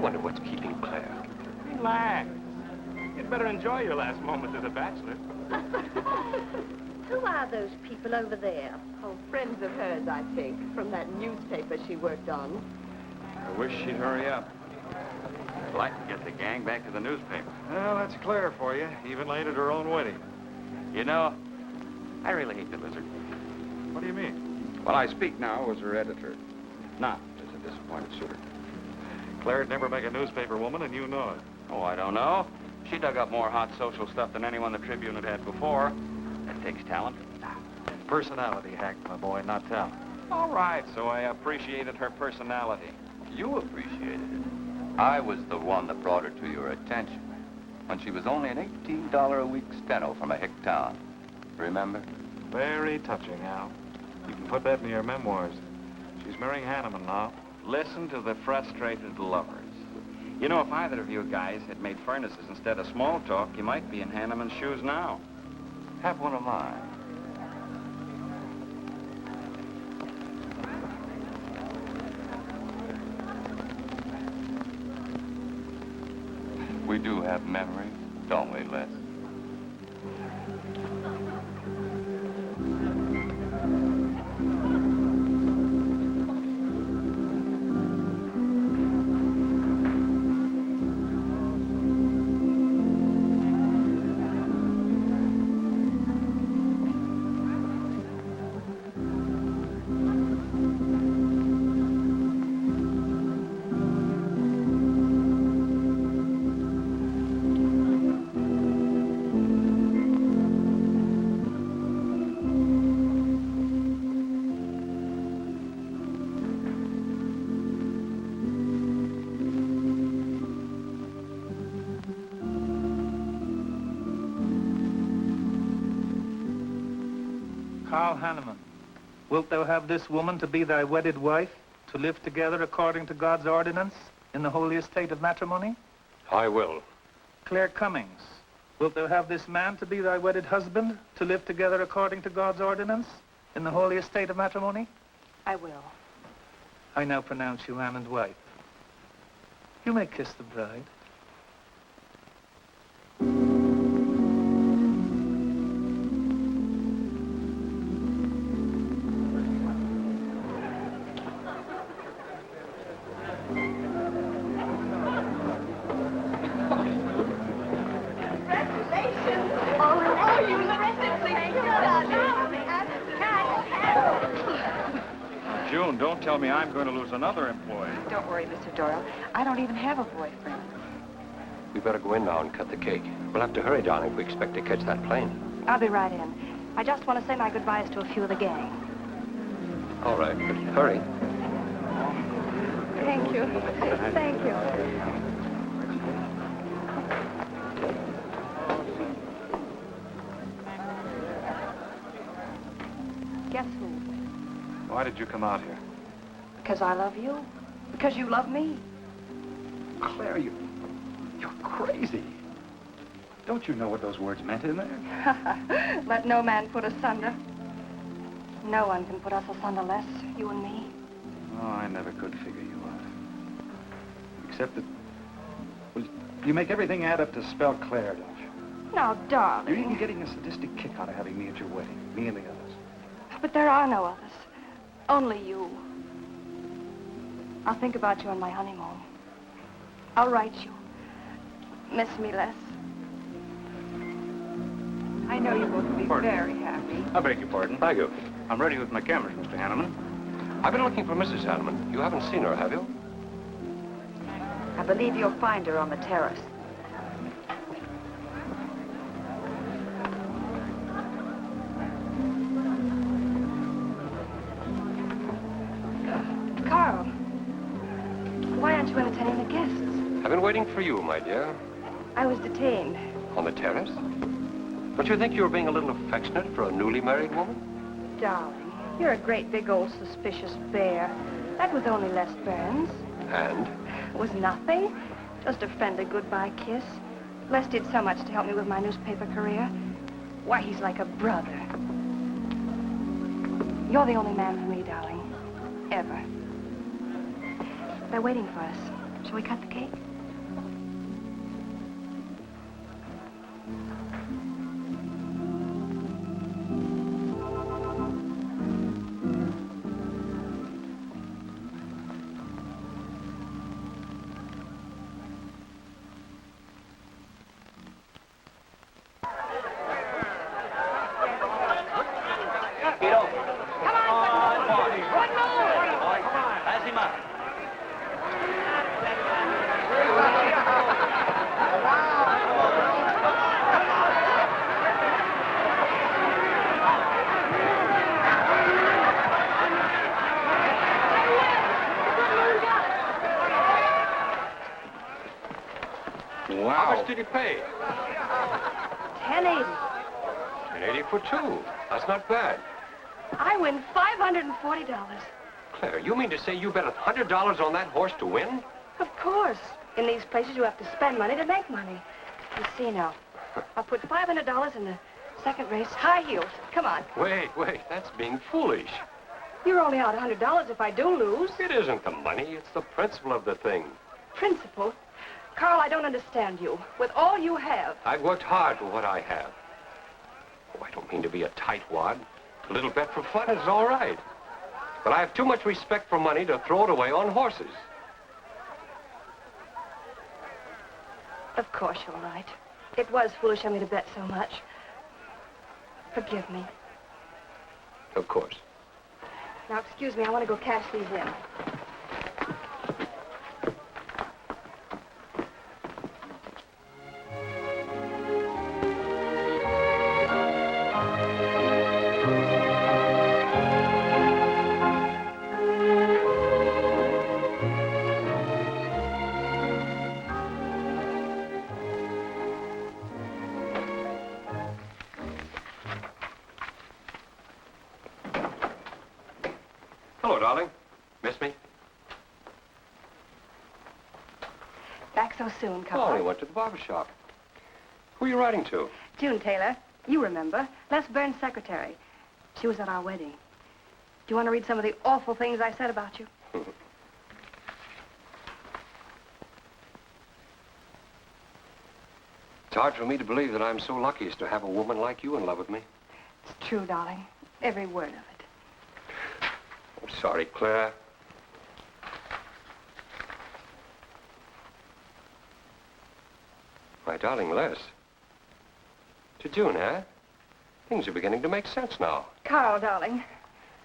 wonder what's keeping Claire. Relax. You'd better enjoy your last moments as a bachelor. Who are those people over there? Oh, friends of hers, I think, from that newspaper she worked on. I wish she'd hurry up. I'd like to get the gang back to the newspaper. Well, that's Claire for you. Even late at her own wedding. You know, I really hate the lizard. What do you mean? Well, I speak now as her editor, not as a disappointed suitor. Claire'd never make a newspaper woman, and you know it. Oh, I don't know. She dug up more hot social stuff than anyone the Tribune had before. That takes talent. Personality, Hank, my boy, not talent. All right, so I appreciated her personality. You appreciated it. I was the one that brought her to your attention when she was only an $18 a week steno from a hick town. Remember? Very touching, Al. You can put that in your memoirs. She's marrying Hanneman now. Listen to the frustrated lovers. You know, if either of you guys had made furnaces instead of small talk, you might be in Hanneman's shoes now. Have one of mine. We do have memories, don't we, Les? Carl Hanneman, wilt thou have this woman to be thy wedded wife, to live together according to God's ordinance in the holy estate of matrimony? I will. Claire Cummings, wilt thou have this man to be thy wedded husband, to live together according to God's ordinance in the holy estate of matrimony? I will. I now pronounce you man and wife. You may kiss the bride. June, don't tell me I'm going to lose another employee. Don't worry, Mr. Doyle. I don't even have a boyfriend. We better go in now and cut the cake. We'll have to hurry, darling, if we expect to catch that plane. I'll be right in. I just want to say my goodbyes to a few of the gang. All right, but hurry. Thank you. Thank you. Guess who? Why did you come out here? Because I love you. Because you love me. Claire, you're crazy. Don't you know what those words meant in there? Let no man put asunder. No one can put us asunder, Les, you and me. Oh, I never could figure you out. Except that, well, you make everything add up to spell Claire, don't you? Now, darling. You're even getting a sadistic kick out of having me at your wedding, me and the others. But there are no others. Only you. I'll think about you on my honeymoon. I'll write you. Miss me, Les. I know you both will be very happy. I beg your pardon. Thank you. I'm ready with my cameras, Mr. Hanneman. I've been looking for Mrs. Hanneman. You haven't seen her, have you? I believe you'll find her on the terrace. Carl, why aren't you entertaining the guests? I've been waiting for you, my dear. I was detained. On the terrace? Don't you think you were being a little affectionate for a newly married woman? Darling, you're a great big old suspicious bear. That was only Les Burns. And? It was nothing. Just a friendly goodbye kiss. Les did so much to help me with my newspaper career. Why, he's like a brother. You're the only man for me, darling. Ever. They're waiting for us. Shall we cut the cake? How much did you pay? $10.80. $10.80 for two. That's not bad. I win $540. Claire, you mean to say you bet $100 on that horse to win? Of course. In these places, you have to spend money to make money. You see now. I'll put $500 in the second race. High heels. Come on. Wait. That's being foolish. You're only out $100 if I do lose. It isn't the money. It's the principle of the thing. Principle? Carl, I don't understand you. With all you have. I've worked hard for what I have. Oh, I don't mean to be a tightwad. A little bet for fun is all right. But I have too much respect for money to throw it away on horses. Of course you're right. It was foolish of me to bet so much. Forgive me. Of course. Now, excuse me, I want to go cash these in. Hello, darling. Miss me? Back so soon, Carl. Oh, I went to the barber shop. Who are you writing to? June Taylor. You remember. Les Burns' secretary. She was at our wedding. Do you want to read some of the awful things I said about you? It's hard for me to believe that I'm so lucky as to have a woman like you in love with me. It's true, darling. Every word of it. I'm sorry, Claire. My darling Les. To June, huh? Things are beginning to make sense now. Carl, darling.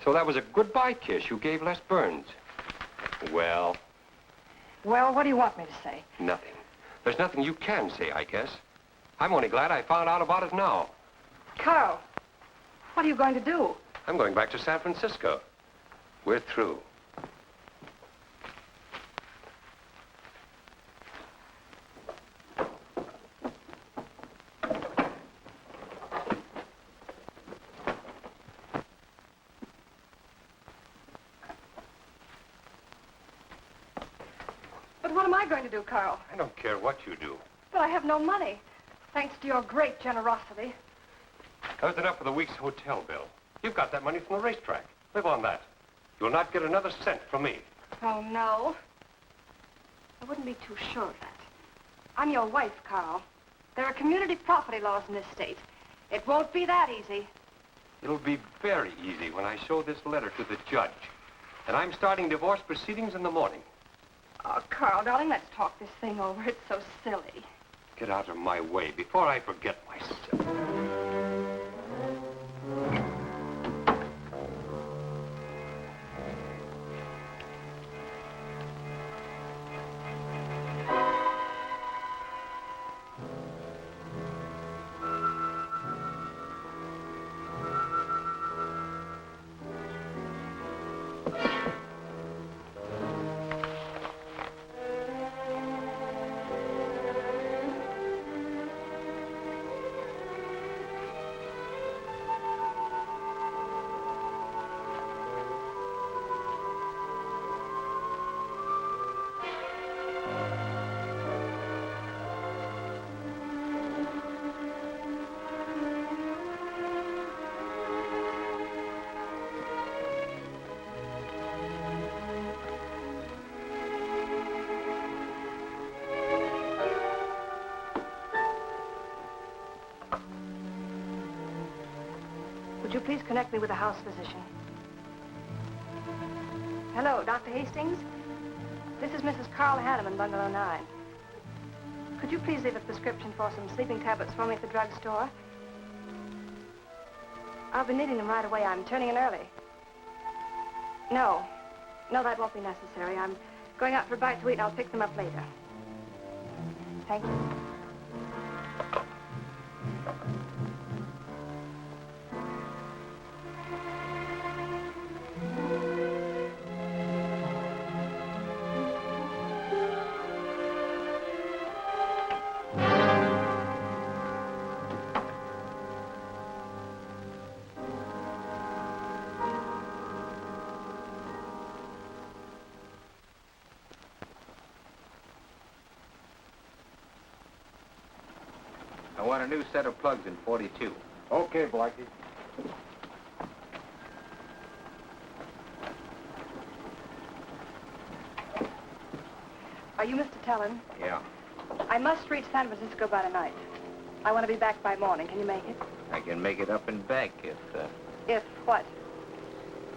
So that was a goodbye kiss you gave Les Burns. Well, Well, what do you want me to say? nothing. There's nothing you can say, I guess. I'm only glad I found out about it now. Carl, what are you going to do? I'm going back to San Francisco. We're through. But what am I going to do, Carl? I don't care what you do. But I have no money. Thanks to your great generosity. That was enough for the week's hotel bill. You've got that money from the racetrack. Live on that. You'll not get another cent from me. Oh, no. I wouldn't be too sure of that. I'm your wife, Carl. There are community property laws in this state. It won't be that easy. It'll be very easy when I show this letter to the judge. And I'm starting divorce proceedings in the morning. Oh, Carl, darling, let's talk this thing over. It's so silly. Get out of my way before I forget myself. Would you please connect me with a house physician? Hello, Dr. Hastings? This is Mrs. Carl Hanneman, Bungalow 9. Could you please leave a prescription for some sleeping tablets for me at the drugstore? I'll be needing them right away. I'm turning in early. No, that won't be necessary. I'm going out for a bite to eat, and I'll pick them up later. Thank you. I want a new set of plugs in 42. Okay, Blackie. Are you Mr. Tellen? Yeah. I must reach San Francisco by tonight. I want to be back by morning. Can you make it? I can make it up and back if If what?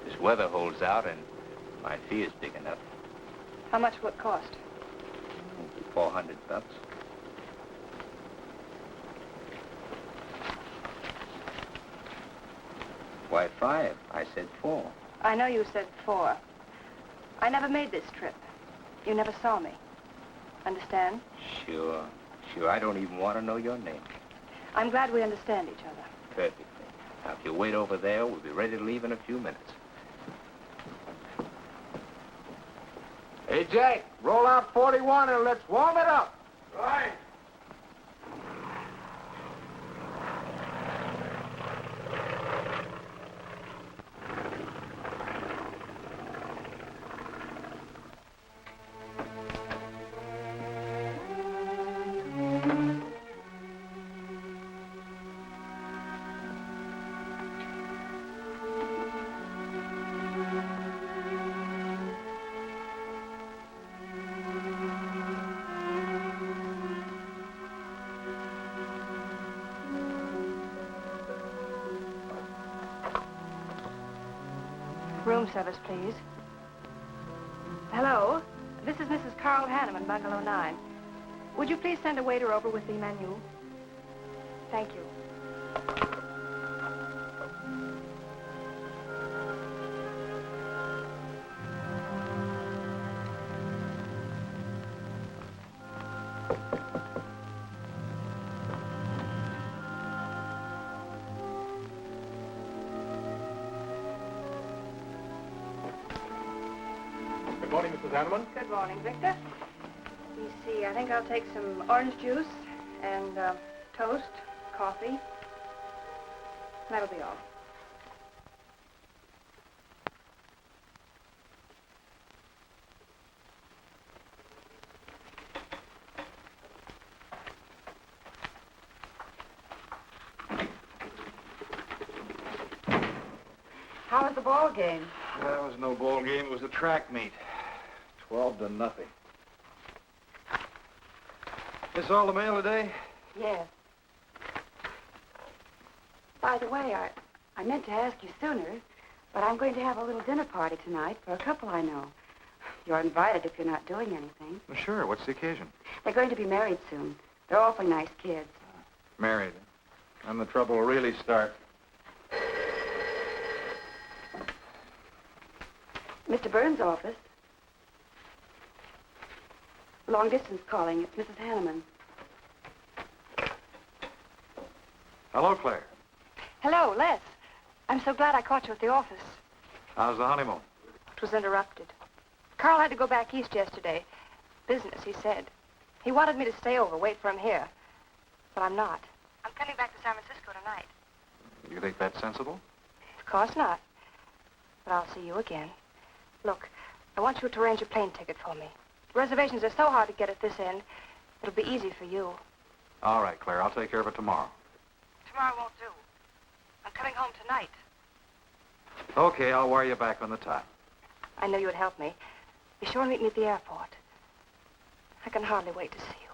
this weather holds out and my fee is big enough. How much will it cost? $400. Why, 5? I said 4. I know you said 4. I never made this trip. You never saw me. Understand? Sure. I don't even want to know your name. I'm glad we understand each other. Perfectly. Now, if you wait over there, we'll be ready to leave in a few minutes. Hey, Jack, roll out 41 and let's warm it up. Right. Room service, please. Hello? This is Mrs. Carl Hanneman, Bungalow 9. Would you please send a waiter over with the menu? Thank you. Good morning, Mrs. Hanneman. Good morning, Victor. Let me see, I think I'll take some orange juice and toast, coffee. That'll be all. How was the ball game? That was no ball game. It was a track meet. 12-0. This all the mail today? Yes. By the way, I meant to ask you sooner, but I'm going to have a little dinner party tonight for a couple I know. You're invited if you're not doing anything. Well, sure. What's the occasion? They're going to be married soon. They're awfully nice kids. Married. And the trouble will really start. Mr. Burns' office. Long distance calling. It's Mrs. Hanneman. Hello, Claire. Hello, Les. I'm so glad I caught you at the office. How's the honeymoon? It was interrupted. Carl had to go back east yesterday. Business, he said. He wanted me to stay over, wait for him here. But I'm not. I'm coming back to San Francisco tonight. You think that's sensible? Of course not. But I'll see you again. Look, I want you to arrange a plane ticket for me. Reservations are so hard to get at this end, it'll be easy for you. All right, Claire. I'll take care of it tomorrow. Tomorrow won't do. I'm coming home tonight. Okay, I'll wire you back on the time. I knew you'd help me. Be sure and meet me at the airport. I can hardly wait to see you.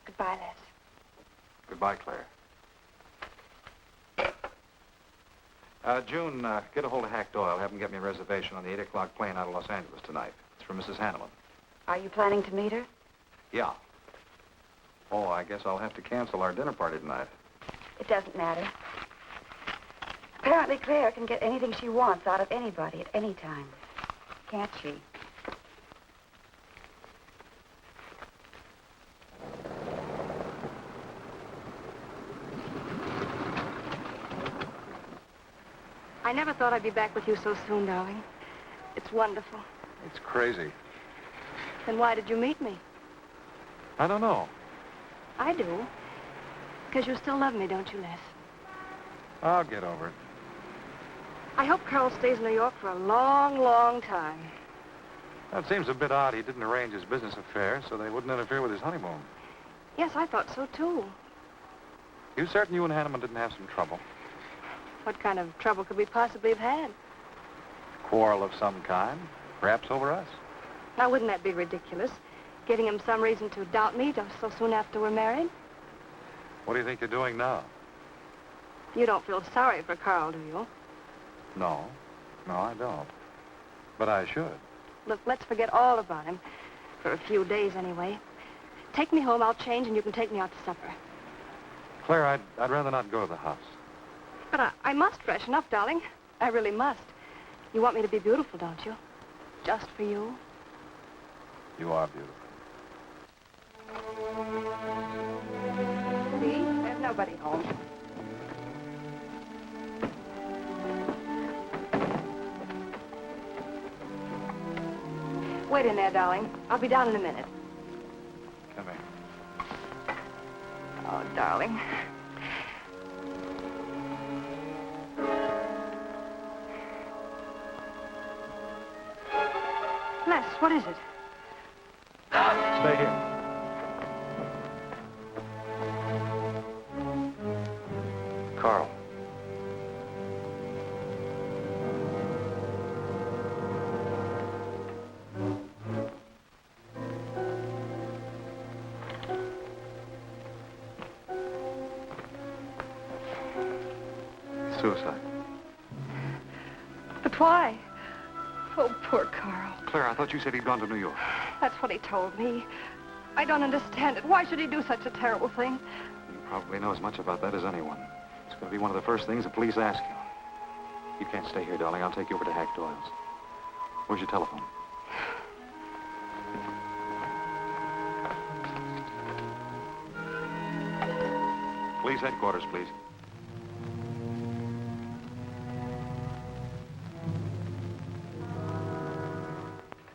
Goodbye, Les. Goodbye, Claire. June, get a hold of Hack Doyle. Have him get me a reservation on the 8 o'clock plane out of Los Angeles tonight. It's for Mrs. Hanneman. Are you planning to meet her? Yeah. Oh, I guess I'll have to cancel our dinner party tonight. It doesn't matter. Apparently Claire can get anything she wants out of anybody at any time. Can't she? I never thought I'd be back with you so soon, darling. It's wonderful. It's crazy. Then why did you meet me? I don't know. I do. Because you still love me, don't you, Les? I'll get over it. I hope Carl stays in New York for a long, long time. That seems a bit odd. He didn't arrange his business affairs so they wouldn't interfere with his honeymoon. Yes, I thought so, too. You certain you and Hanneman didn't have some trouble? What kind of trouble could we possibly have had? Quarrel of some kind? Perhaps over us? Now, wouldn't that be ridiculous? Giving him some reason to doubt me just so soon after we're married? What do you think you're doing now? You don't feel sorry for Carl, do you? No. No, I don't. But I should. Look, let's forget all about him. For a few days, anyway. Take me home, I'll change, and you can take me out to supper. Claire, I'd rather not go to the house. But I must freshen up, darling. I really must. You want me to be beautiful, don't you? Just for you? You are beautiful. See? There's nobody home. Wait in there, darling. I'll be down in a minute. Come here. Oh, darling. Les, what is it? Stay here. Carl. Suicide. But why? Oh, poor Carl. Claire, I thought you said he'd gone to New York. That's what he told me. I don't understand it. Why should he do such a terrible thing? You probably know as much about that as anyone. It's going to be one of the first things the police ask you. You can't stay here, darling. I'll take you over to Hack Doyle's. Where's your telephone? Police headquarters, please.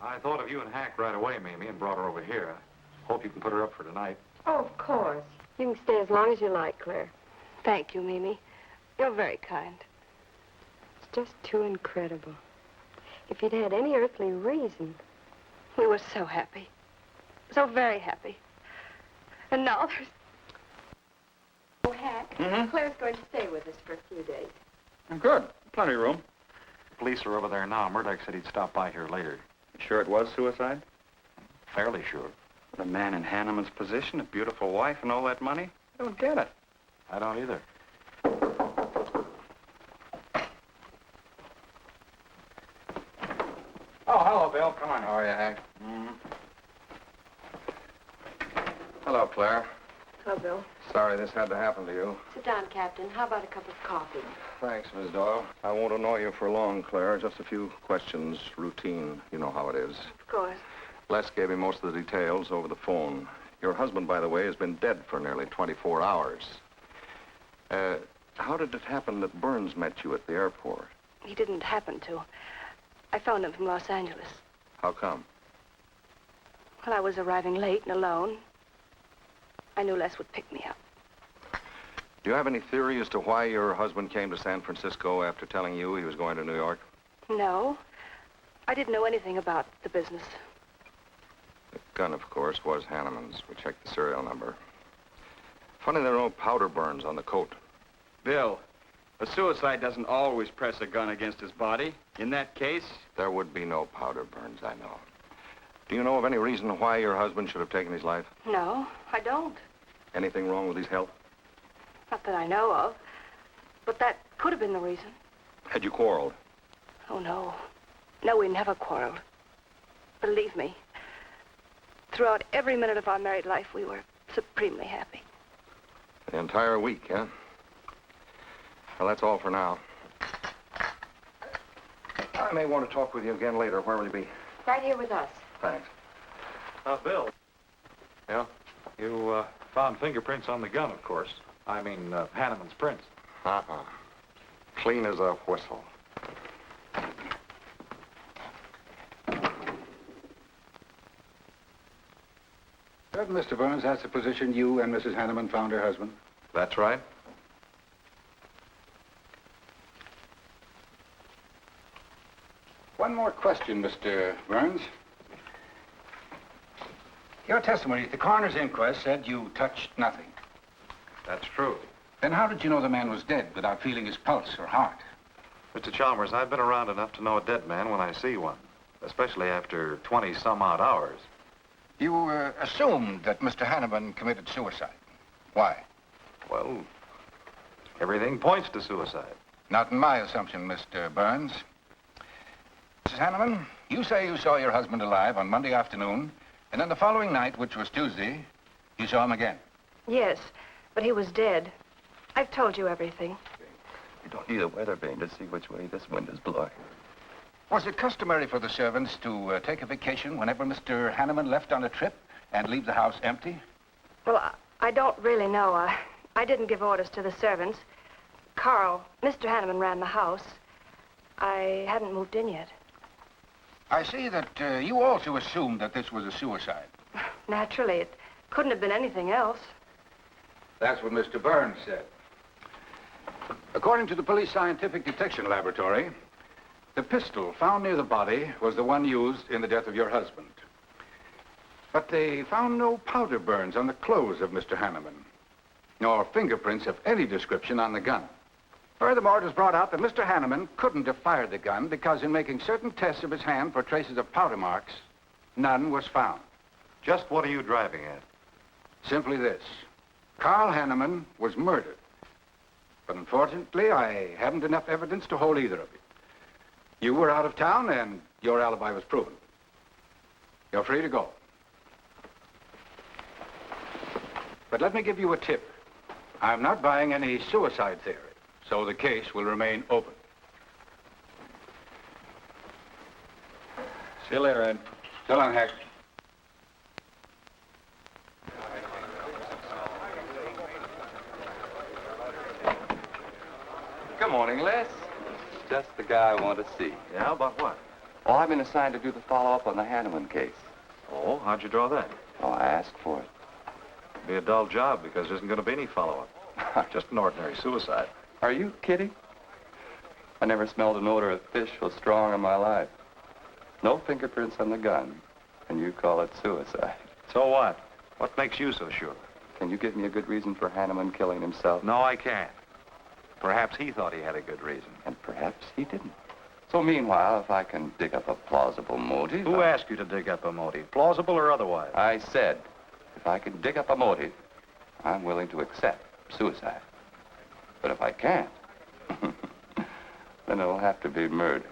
I thought of you and Hack right away, Mamie, and brought her over here. Hope you can put her up for tonight. Oh, of course. You can stay as long as you like, Claire. Thank you, Mimi. You're very kind. It's just too incredible. If you'd had any earthly reason. We were so happy. So very happy. And now there's... Oh, Hack, Claire's going to stay with us for a few days. Good. Plenty of room. The police are over there now. Murdoch said he'd stop by here later. Sure it was suicide? Fairly sure. The man in Hanneman's position, a beautiful wife and all that money? I don't get it. I don't either. Oh, hello, Bill. Come on. How are you, Hank? Mm-hmm. Hello, Claire. Hello, Bill. Sorry this had to happen to you. Sit down, Captain. How about a cup of coffee? Thanks, Miss Doyle. I won't annoy you for long, Claire. Just a few questions, routine. You know how it is. Of course. Les gave me most of the details over the phone. Your husband, by the way, has been dead for nearly 24 hours. How did it happen that Burns met you at the airport? He didn't happen to. I phoned him from Los Angeles. How come? Well, I was arriving late and alone. I knew Les would pick me up. Do you have any theory as to why your husband came to San Francisco after telling you he was going to New York? No. I didn't know anything about the business. The gun, of course, was Hanneman's. We checked the serial number. Funny there are no powder burns on the coat. Bill, a suicide doesn't always press a gun against his body. In that case... There would be no powder burns, I know. Do you know of any reason why your husband should have taken his life? No, I don't. Anything wrong with his health? Not that I know of. But that could have been the reason. Had you quarreled? Oh, no. No, we never quarreled. Believe me, throughout every minute of our married life, we were supremely happy. The entire week, huh? Well, that's all for now. I may want to talk with you again later. Where will you be? Right here with us. Thanks. Bill, Yeah? you found fingerprints on the gun, of course. I mean, Hanneman's prints. Uh-uh. Clean as a whistle. Mr. Burns, that's the position you and Mrs. Hanneman found her husband? That's right. One more question, Mr. Burns. Your testimony at the coroner's inquest said you touched nothing. That's true. Then how did you know the man was dead without feeling his pulse or heart? Mr. Chalmers, I've been around enough to know a dead man when I see one, especially after 20-some-odd hours. You assumed that Mr. Hanneman committed suicide. Why? Well, everything points to suicide. Not in my assumption, Mr. Burns. Mrs. Hanneman, you say you saw your husband alive on Monday afternoon, and then the following night, which was Tuesday, you saw him again. Yes, but he was dead. I've told you everything. You don't need a weather vane to see which way this wind is blowing. Was it customary for the servants to take a vacation whenever Mr. Hanneman left on a trip and leave the house empty? Well, I don't really know. I didn't give orders to the servants. Carl, Mr. Hanneman ran the house. I hadn't moved in yet. I see that you also assumed that this was a suicide. Naturally, it couldn't have been anything else. That's what Mr. Burns said. According to the police scientific detection laboratory, the pistol found near the body was the one used in the death of your husband. But they found no powder burns on the clothes of Mr. Hanneman, nor fingerprints of any description on the gun. Furthermore, it was brought out that Mr. Hanneman couldn't have fired the gun because in making certain tests of his hand for traces of powder marks, none was found. Just what are you driving at? Simply this. Carl Hanneman was murdered. But unfortunately, I haven't enough evidence to hold either of you. You were out of town, and your alibi was proven. You're free to go. But let me give you a tip. I'm not buying any suicide theory, so the case will remain open. See you later, Ed. So long, Hack. Good morning, Les. Just the guy I want to see. Yeah, about what? Oh, I've been assigned to do the follow-up on the Hanneman case. Oh, how'd you draw that? Oh, I asked for it. Be a dull job because there isn't going to be any follow-up. Just an ordinary suicide. Are you kidding? I never smelled an odor of fish so strong in my life. No fingerprints on the gun, and you call it suicide. So what? What makes you so sure? Can you give me a good reason for Hanneman killing himself? No, I can't. Perhaps he thought he had a good reason. And perhaps he didn't. So meanwhile, if I can dig up a plausible motive... Who asked you to dig up a motive, plausible or otherwise? I said, if I can dig up a motive, I'm willing to accept suicide. But if I can't, then it'll have to be murder.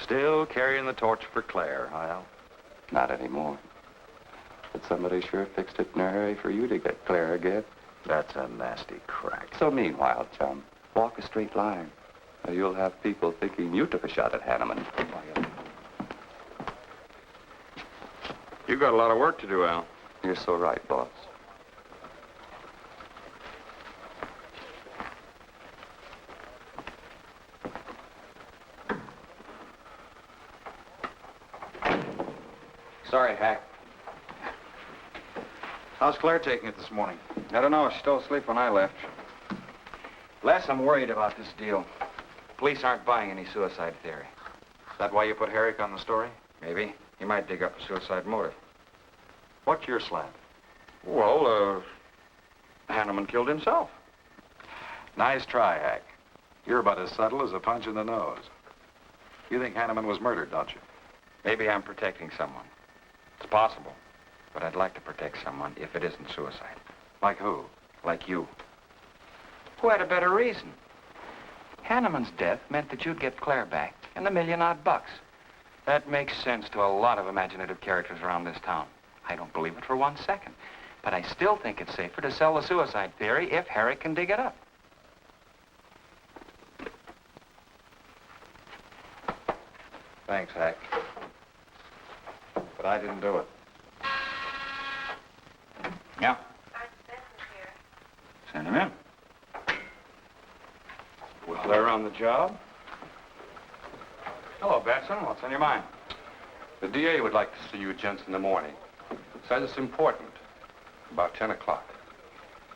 Still carrying the torch for Claire, Al? Not anymore. But somebody sure fixed it in a hurry for you to get Claire again. That's a nasty crack. So meanwhile, chum, walk a straight line. Or you'll have people thinking you took a shot at Hanneman. You got a lot of work to do, Al. You're so right, boss. Sorry, Hack. How's Claire taking it this morning? I don't know. She's still asleep when I left. Les, I'm worried about this deal. Police aren't buying any suicide theory. Is that why you put Herrick on the story? Maybe. He might dig up a suicide motive. What's your slant? Well, Hanneman killed himself. Nice try, Hack. You're about as subtle as a punch in the nose. You think Hanneman was murdered, don't you? Maybe I'm protecting someone. It's possible. But I'd like to protect someone if it isn't suicide. Like who? Like you. Who had a better reason? Hanneman's death meant that you'd get Claire back and the $1,000,000-odd bucks. That makes sense to a lot of imaginative characters around this town. I don't believe it for 1 second. But I still think it's safer to sell the suicide theory if Harry can dig it up. Thanks, Hack. But I didn't do it. Yeah. Send him in. Well, they're on the job. Hello, Batson. What's on your mind? The DA would like to see you gents in the morning. Says it's important. About 10 o'clock.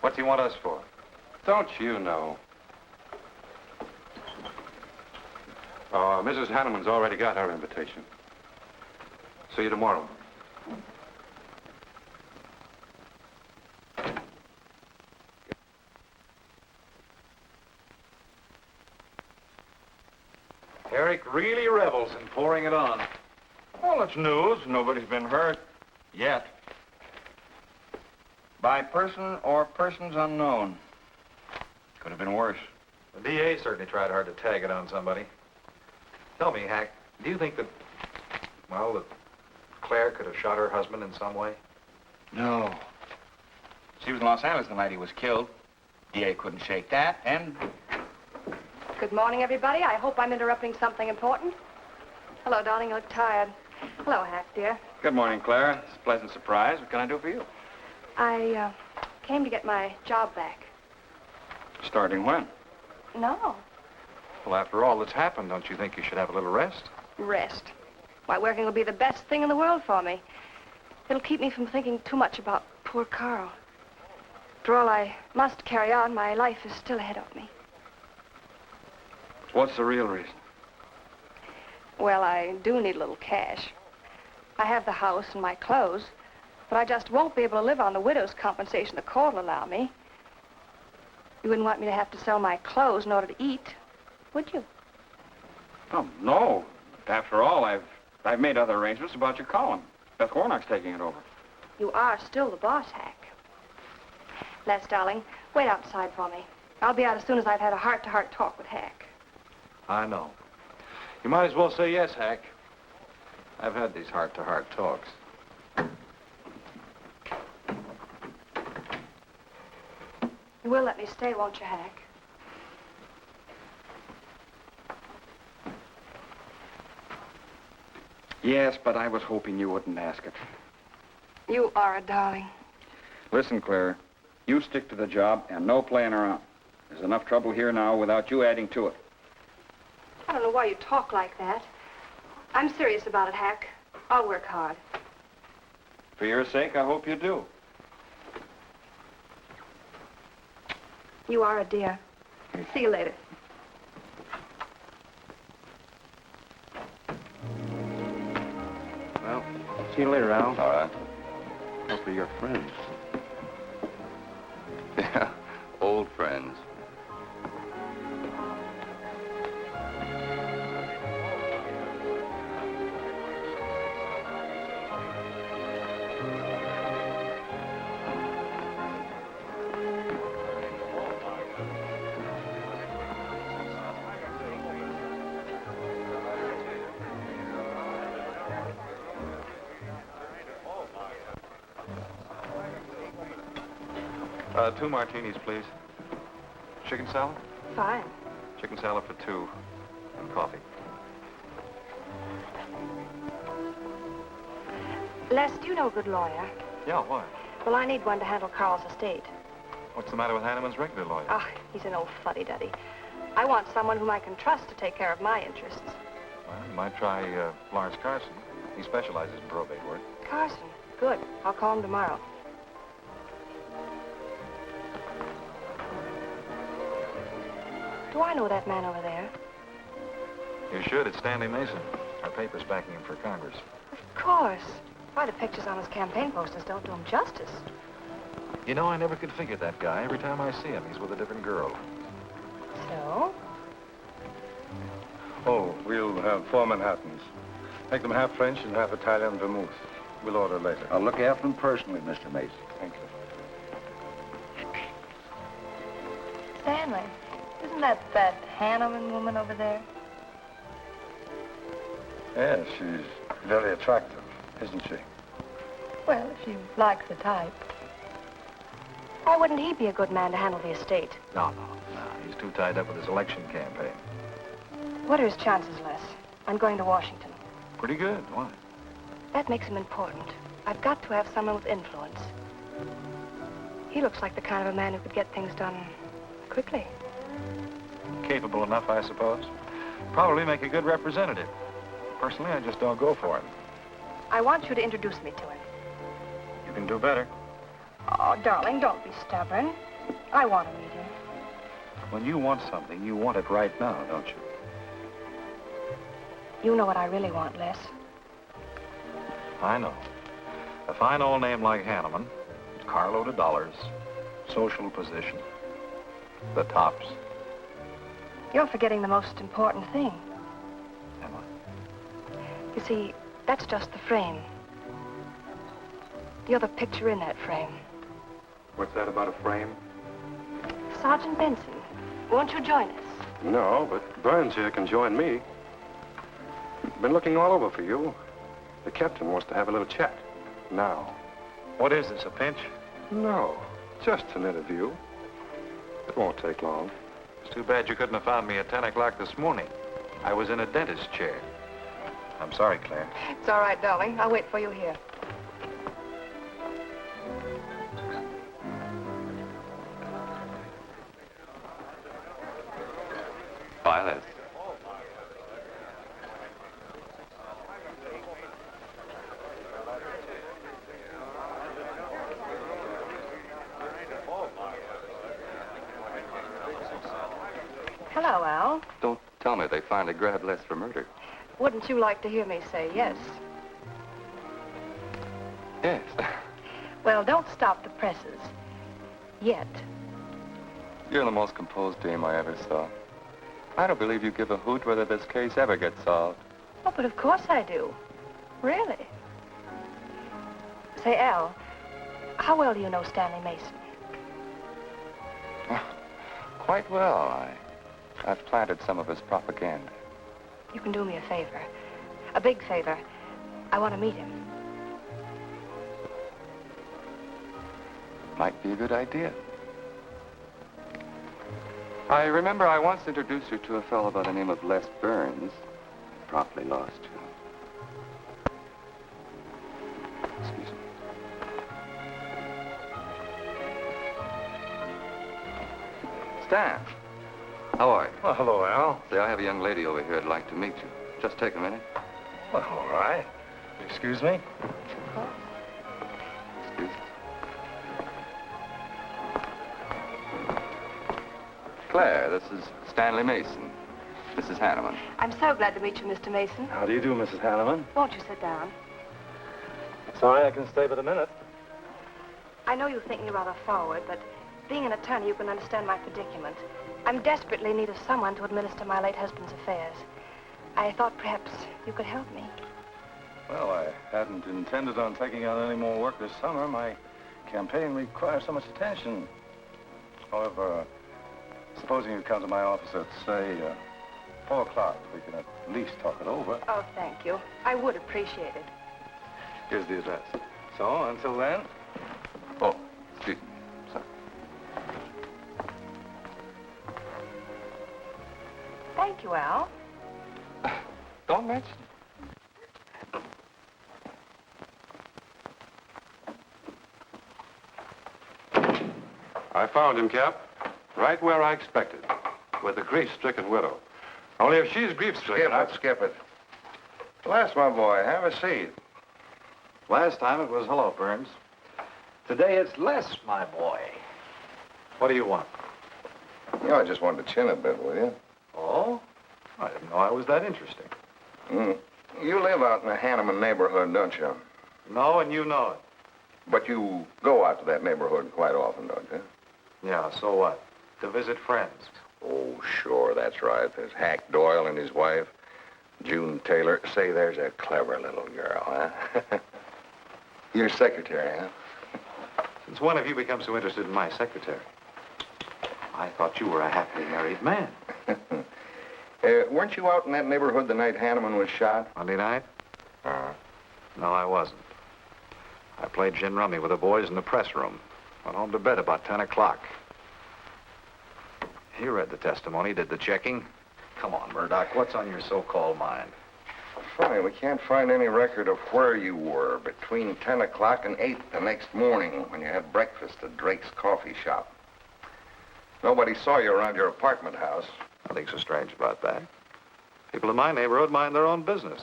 What do you want us for? Don't you know? Mrs. Hanneman's already got her invitation. See you tomorrow. Eric really revels in pouring it on. Well, it's news. Nobody's been hurt. Yet. By person or persons unknown. Could have been worse. The DA certainly tried hard to tag it on somebody. Tell me, Hack, do you think that, well, that Claire could have shot her husband in some way? No. She was in Los Angeles the night he was killed. DA couldn't shake that, and... Good morning, everybody. I hope I'm interrupting something important. Hello, darling. You look tired. Hello, Hack, dear. Good morning, Claire. It's a pleasant surprise. What can I do for you? I came to get my job back. Starting when? No. Well, after all that's happened, don't you think you should have a little rest? Rest. Why, working will be the best thing in the world for me. It'll keep me from thinking too much about poor Carl. After all, I must carry on. My life is still ahead of me. What's the real reason? Well, I do need a little cash. I have the house and my clothes, but I just won't be able to live on the widow's compensation the court will allow me. You wouldn't want me to have to sell my clothes in order to eat, would you? Oh, no. After all, I've made other arrangements about your column. Beth Warnock's taking it over. You are still the boss, Hack. Les, darling, wait outside for me. I'll be out as soon as I've had a heart-to-heart talk with Hack. I know. You might as well say yes, Hack. I've had these heart-to-heart talks. You will let me stay, won't you, Hack? Yes, but I was hoping you wouldn't ask it. You are a darling. Listen, Claire, you stick to the job and no playing around. There's enough trouble here now without you adding to it. I don't know why you talk like that. I'm serious about it, Hack. I'll work hard. For your sake, I hope you do. You are a dear. See you later. Well, see you later, Al. All right. Hopefully you're friends. Yeah, old friends. Two martinis, please. Chicken salad? Fine. Chicken salad for two. And coffee. Les, do you know a good lawyer? Yeah, why? Well, I need one to handle Carl's estate. What's the matter with Hanneman's regular lawyer? Ah, he's an old fuddy-duddy. I want someone whom I can trust to take care of my interests. Well, you might try Lawrence Carson. He specializes in probate work. Carson. Good. I'll call him tomorrow. Do I know that man over there? You should. It's Stanley Mason. Our paper's backing him for Congress. Of course. Why, the pictures on his campaign posters don't do him justice. You know, I never could figure that guy. Every time I see him, he's with a different girl. So? Oh, we'll have 4 Manhattans. Make them half French and half Italian vermouth. We'll order later. I'll look after them personally, Mr. Mason. Thank you. Stanley. Isn't that Hanneman woman over there? Yes, she's very attractive, isn't she? Well, if you like the type. Why wouldn't he be a good man to handle the estate? No. He's too tied up with his election campaign. What are his chances, Les, on going to Washington? Pretty good. Why? That makes him important. I've got to have someone with influence. He looks like the kind of a man who could get things done quickly. Capable enough, I suppose. Probably make a good representative. Personally, I just don't go for him. I want you to introduce me to him. You can do better. Oh, darling, don't be stubborn. I want to meet him. When you want something, you want it right now, don't you? You know what I really want, Les. I know. A fine old name like Hanneman, carload of dollars, social position, the tops. You're forgetting the most important thing. Am I? You see, that's just the frame. You're the picture in that frame. What's that about a frame? Sergeant Benson, won't you join us? No, but Burns here can join me. Been looking all over for you. The captain wants to have a little chat. Now. What is this, a pinch? No, just an interview. It won't take long. It's too bad you couldn't have found me at 10 o'clock this morning. I was in a dentist's chair. I'm sorry, Claire. It's all right, darling. I'll wait for you here. Bye, Les. Hello, Al. Don't tell me they finally grabbed Les for murder. Wouldn't you like to hear me say yes? Yes. Well, don't stop the presses. Yet. You're the most composed dame I ever saw. I don't believe you give a hoot whether this case ever gets solved. Oh, but of course I do. Really. Say, Al, how well do you know Stanley Mason? Quite well. I've planted some of his propaganda. You can do me a favor. A big favor. I want to meet him. Might be a good idea. I remember I once introduced you to a fellow by the name of Les Burns. Promptly lost you. Excuse me. Stan, how are you? Well, hello, Al. Say, I have a young lady over here who'd like to meet you. Just take a minute. Well, all right. Excuse me? Excuse me. Claire, this is Stanley Mason. This is Hanneman. I'm so glad to meet you, Mr. Mason. How do you do, Mrs. Hanneman? Won't you sit down? Sorry, I can stay but a minute. I know you think me rather forward, but being an attorney, you can understand my predicament. I'm desperately in need of someone to administer my late husband's affairs. I thought perhaps you could help me. Well, I hadn't intended on taking on any more work this summer. My campaign requires so much attention. However, supposing you come to my office at, say, 4 o'clock, we can at least talk it over. Oh, thank you. I would appreciate it. Here's the address. So, until then... Oh, excuse me. Sorry. Thank you, Al. Don't mention it. I found him, Cap. Right where I expected. With a grief-stricken widow. Only if she's grief-stricken... Skip it. Les, my boy, have a seat. Last time it was hello, Burns. Today it's Les, my boy. What do you want? You know, I just wanted to chin a bit with you. Oh? I didn't know I was that interesting. You live out in the Hanneman neighborhood, don't you? No, and you know it. But you go out to that neighborhood quite often, don't you? Yeah, so what? To visit friends. Oh, sure, that's right. There's Hack Doyle and his wife, June Taylor. Say, there's a clever little girl, huh? Your secretary, huh? Since when have you become so interested in my secretary? I thought you were a happily married man. Weren't you out in that neighborhood the night Hanneman was shot? Monday night? No, I wasn't. I played gin rummy with the boys in the press room. Went home to bed about 10 o'clock. He read the testimony, did the checking. Come on, Murdoch, what's on your so-called mind? Funny, we can't find any record of where you were between 10 o'clock and 8 the next morning when you had breakfast at Drake's coffee shop. Nobody saw you around your apartment house. Nothing so strange about that. People in my neighborhood mind their own business.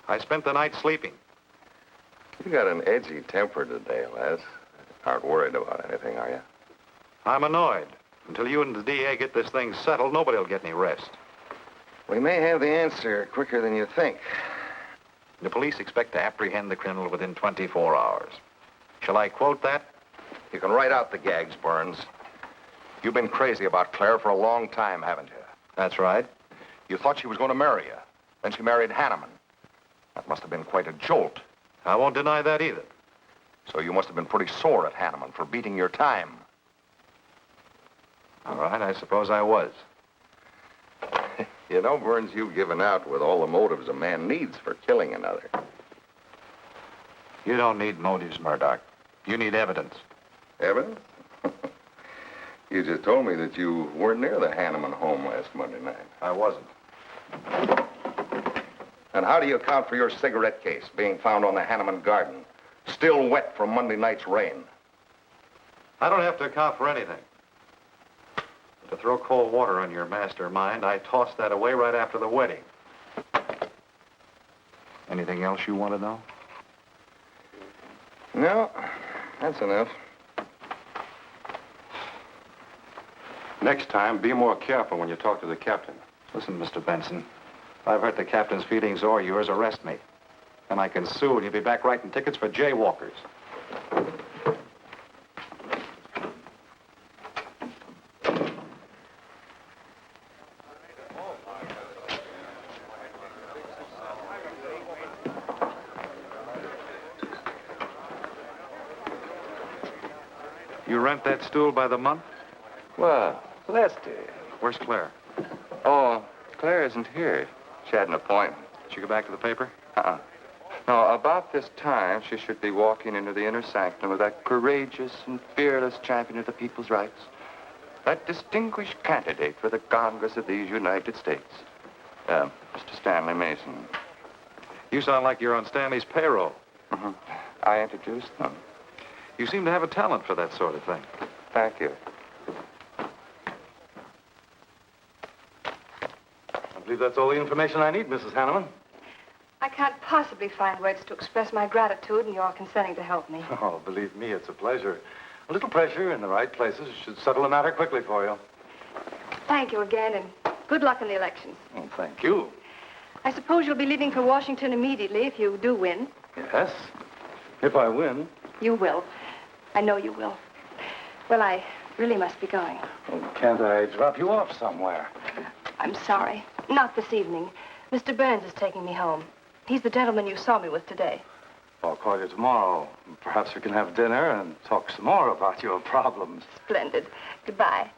I spent the night sleeping. You got an edgy temper today, Les. Aren't worried about anything, are you? I'm annoyed. Until you and the DA get this thing settled, nobody will get any rest. We may have the answer quicker than you think. The police expect to apprehend the criminal within 24 hours. Shall I quote that? You can write out the gags, Burns. You've been crazy about Claire for a long time, haven't you? That's right. You thought she was going to marry you. Then she married Hanneman. That must have been quite a jolt. I won't deny that either. So you must have been pretty sore at Hanneman for beating your time. All right, I suppose I was. You know, Burns, you've given out with all the motives a man needs for killing another. You don't need motives, Murdoch. You need evidence. Evidence? You just told me that you weren't near the Hanneman home last Monday night. I wasn't. And how do you account for your cigarette case being found on the Hanneman garden, still wet from Monday night's rain? I don't have to account for anything. To throw cold water on your mastermind, I tossed that away right after the wedding. Anything else you want to know? No, that's enough. Next time, be more careful when you talk to the captain. Listen, Mr. Benson, if I've hurt the captain's feelings or yours, arrest me. And I can sue, and you'll be back writing tickets for jaywalkers. You rent that stool by the month? Well, Lester. Where's Claire? Oh, Claire isn't here. She had an appointment. Did she go back to the paper? No, about this time, she should be walking into the inner sanctum of that courageous and fearless champion of the people's rights. That distinguished candidate for the Congress of these United States. Mr. Stanley Mason. You sound like you're on Stanley's payroll. Mm-hmm. I introduced them. You seem to have a talent for that sort of thing. Thank you. I believe that's all the information I need, Mrs. Hanneman. I can't possibly find words to express my gratitude in your consenting to help me. Oh, believe me, it's a pleasure. A little pressure in the right places should settle the matter quickly for you. Thank you again, and good luck in the elections. Oh, thank you. I suppose you'll be leaving for Washington immediately if you do win. Yes, if I win. You will. I know you will. Well, I really must be going. Oh, can't I drop you off somewhere? I'm sorry. Not this evening. Mr. Burns is taking me home. He's the gentleman you saw me with today. I'll call you tomorrow. Perhaps we can have dinner and talk some more about your problems. Splendid. Goodbye.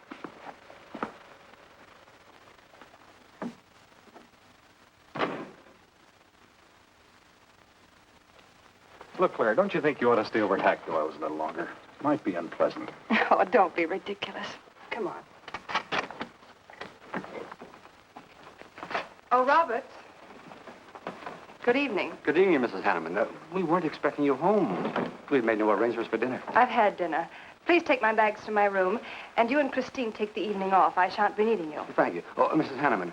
Look, Claire, don't you think you ought to stay over at Hacknell a little longer? Might be unpleasant. Oh, don't be ridiculous. Come on. Oh, Roberts. Good evening. Good evening, Mrs. Hanneman. We weren't expecting you home. We've made no arrangements for dinner. I've had dinner. Please take my bags to my room, and you and Christine take the evening off. I shan't be needing you. Thank you. Oh, Mrs. Hanneman,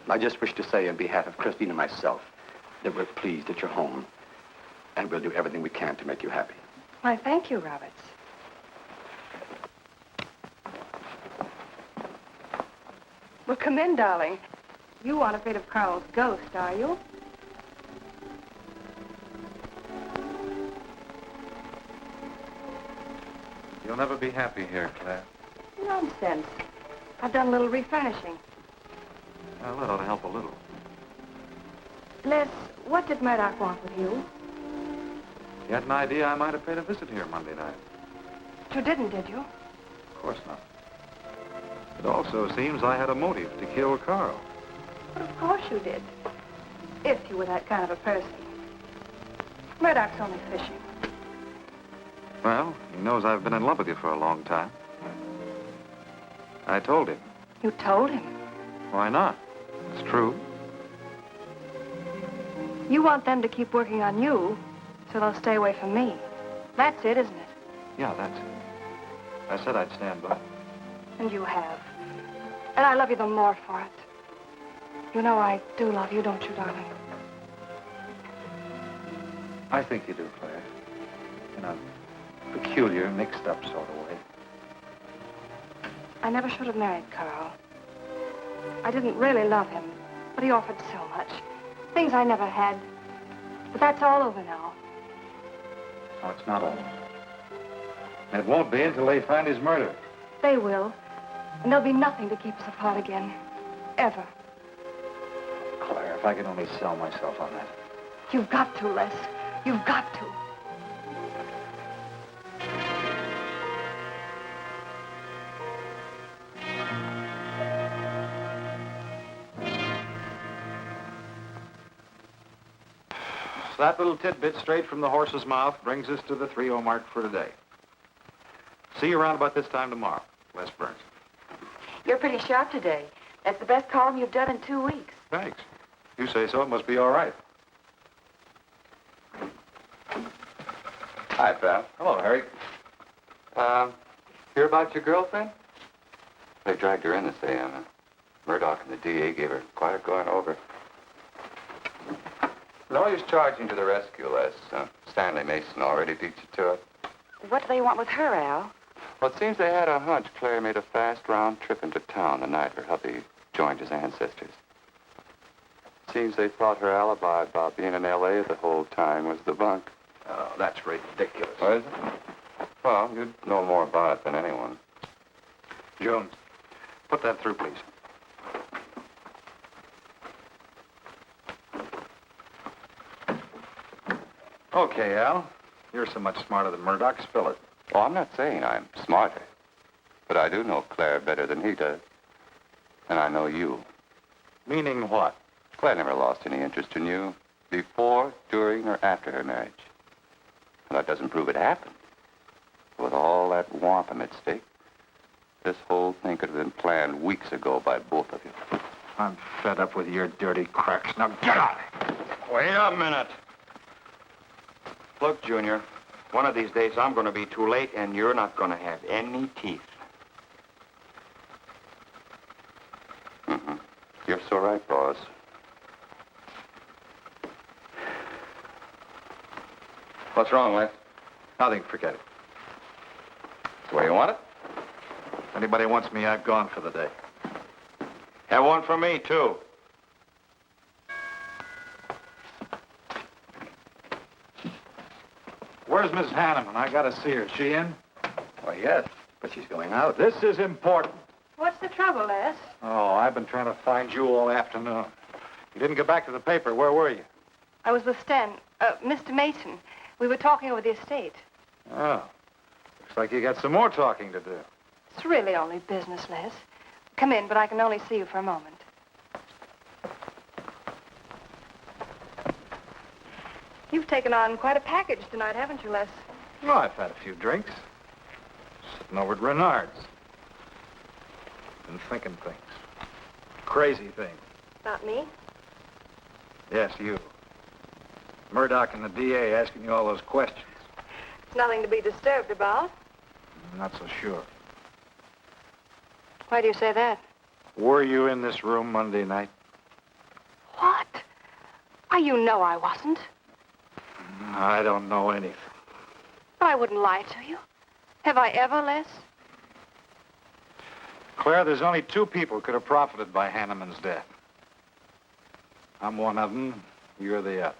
I just wish to say on behalf of Christine and myself that we're pleased that you're home, and we'll do everything we can to make you happy. Why, thank you, Roberts. Well, come in, darling. You aren't afraid of Carl's ghost, are you? You'll never be happy here, Claire. Nonsense. I've done a little refurnishing. Well, that ought to help a little. Les, what did Murdoch want with you? You had an idea I might have paid a visit here Monday night. You didn't, did you? Of course not. It also seems I had a motive to kill Carl. But of course you did. If you were that kind of a person. Murdoch's only fishing. Well, he knows I've been in love with you for a long time. I told him. You told him? Why not? It's true. You want them to keep working on you, so they'll stay away from me. That's it, isn't it? Yeah, that's it. I said I'd stand by. And you have. And I love you the more for it. You know I do love you, don't you, darling? I think you do, Claire. In a peculiar, mixed-up sort of way. I never should have married Carl. I didn't really love him, but he offered so much. Things I never had. But that's all over now. No, it's not all. And it won't be until they find his murderer. They will. And there'll be nothing to keep us apart again. Ever. Claire, if I could only sell myself on that. You've got to, Les. You've got to. So that little tidbit straight from the horse's mouth brings us to the 3:00 mark for today. See you around about this time tomorrow. Les Burns. You're pretty sharp today. That's the best column you've done in 2 weeks. Thanks. You say so, it must be all right. Hi, pal. Hello, Harry. Hear about your girlfriend? They dragged her in this AM. Murdoch and the DA gave her quite a going over. Lawyers charging to the rescue, Les. Stanley Mason already beat you to it. What do they want with her, Al? Well, it seems they had a hunch Claire made a fast round trip into town the night her hubby joined his ancestors. Seems they thought her alibi about being in L.A. the whole time was the bunk. Oh, that's ridiculous. What is it? Well, you'd know more about it than anyone. Jones, put that through, please. Okay, Al. You're so much smarter than Murdoch. Spill it. Oh, I'm not saying I'm smarter. But I do know Claire better than he does. And I know you. Meaning what? Claire never lost any interest in you before, during, or after her marriage. And that doesn't prove it happened. With all that wampum at stake, this whole thing could have been planned weeks ago by both of you. I'm fed up with your dirty cracks. Now get out! Wait a minute. Look, Junior, one of these days I'm going to be too late and you're not going to have any teeth. Mm-hmm. You're so right, boss. What's wrong, Les? Nothing, forget it. The way you want it? If anybody wants me, I've gone for the day. Have one for me, too. Where's Miss Hanneman? I gotta see her. Is she in? Why, yes, but she's going out. This is important. What's the trouble, Les? Oh, I've been trying to find you all afternoon. You didn't go back to the paper. Where were you? I was with Mr. Mason. We were talking over the estate. Oh. Looks like you got some more talking to do. It's really only business, Les. Come in, but I can only see you for a moment. You've taken on quite a package tonight, haven't you, Les? Well, I've had a few drinks. Sitting over at Bernhard's. Been thinking things. Crazy things. About me? Yes, you. Murdoch and the DA asking you all those questions. It's nothing to be disturbed about. I'm not so sure. Why do you say that? Were you in this room Monday night? What? Why, you know I wasn't. I don't know anything. But I wouldn't lie to you. Have I ever, Les? Claire, there's only two people who could have profited by Hanneman's death. I'm one of them. You're the other.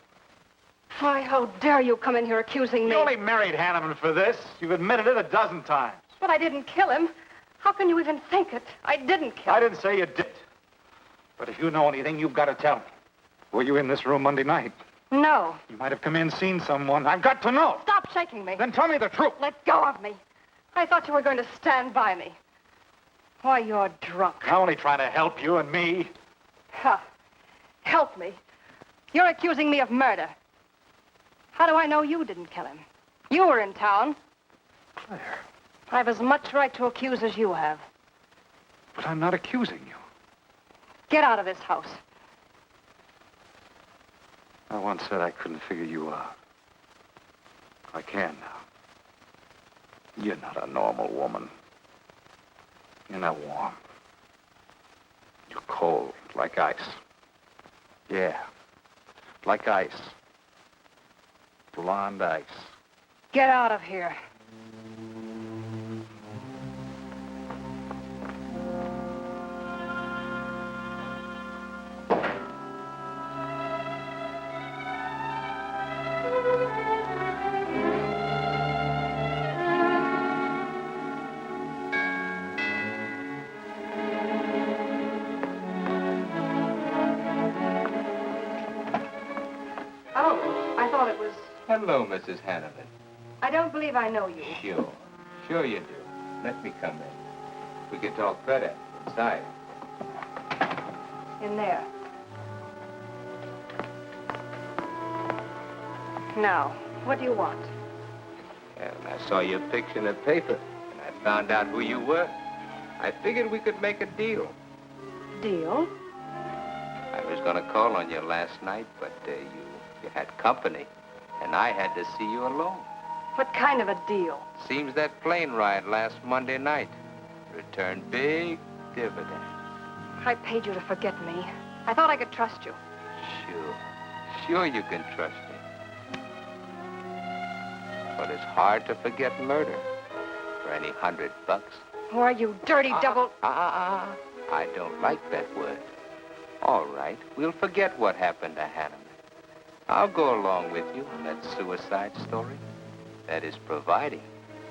Why, how dare you come in here accusing me? You only married Hanneman for this. You've admitted it a dozen times. But I didn't kill him. How can you even think it? I didn't kill him. I didn't say you did. But if you know anything, you've got to tell me. Were you in this room Monday night? No. You might have come in, seen someone. I've got to know. Stop shaking me. Then tell me the truth. Let go of me. I thought you were going to stand by me. Why, you're drunk. I'm only trying to help you and me. Huh. Help me. You're accusing me of murder. How do I know you didn't kill him? You were in town. Claire. I've as much right to accuse as you have. But I'm not accusing you. Get out of this house. I once said I couldn't figure you out. I can now. You're not a normal woman. You're not warm. You're cold, like ice. Yeah, like ice. Blonde ice. Get out of here. Oh, I thought it was... Hello, Mrs. Hanneman. I don't believe I know you. Sure. Sure you do. Let me come in. We can talk better inside. In there. Now, what do you want? Well, I saw your picture in the paper, and I found out who you were. I figured we could make a deal. Deal? I was going to call on you last night, but you had company, and I had to see you alone. What kind of a deal? Seems that plane ride last Monday night returned big dividends. I paid you to forget me. I thought I could trust you. Sure. Sure you can trust me. But it's hard to forget murder for any $100. Why, you dirty double... I don't like that word. All right, we'll forget what happened to Hanneman. I'll go along with you on that suicide story. That is providing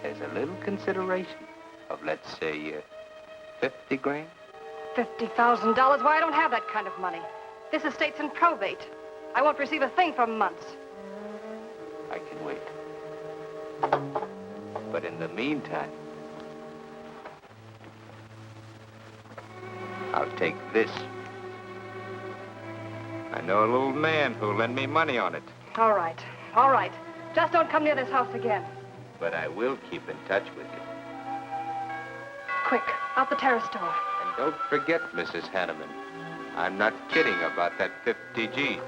there's a little consideration of, let's say, 50 grand. $50,000? Why, I don't have that kind of money. This estate's in probate. I won't receive a thing for months. I can wait. But in the meantime, I'll take this. I know a little man who'll lend me money on it. All right. All right. Just don't come near this house again. But I will keep in touch with you. Quick, out the terrace door. And don't forget, Mrs. Hanneman, I'm not kidding about that 50G.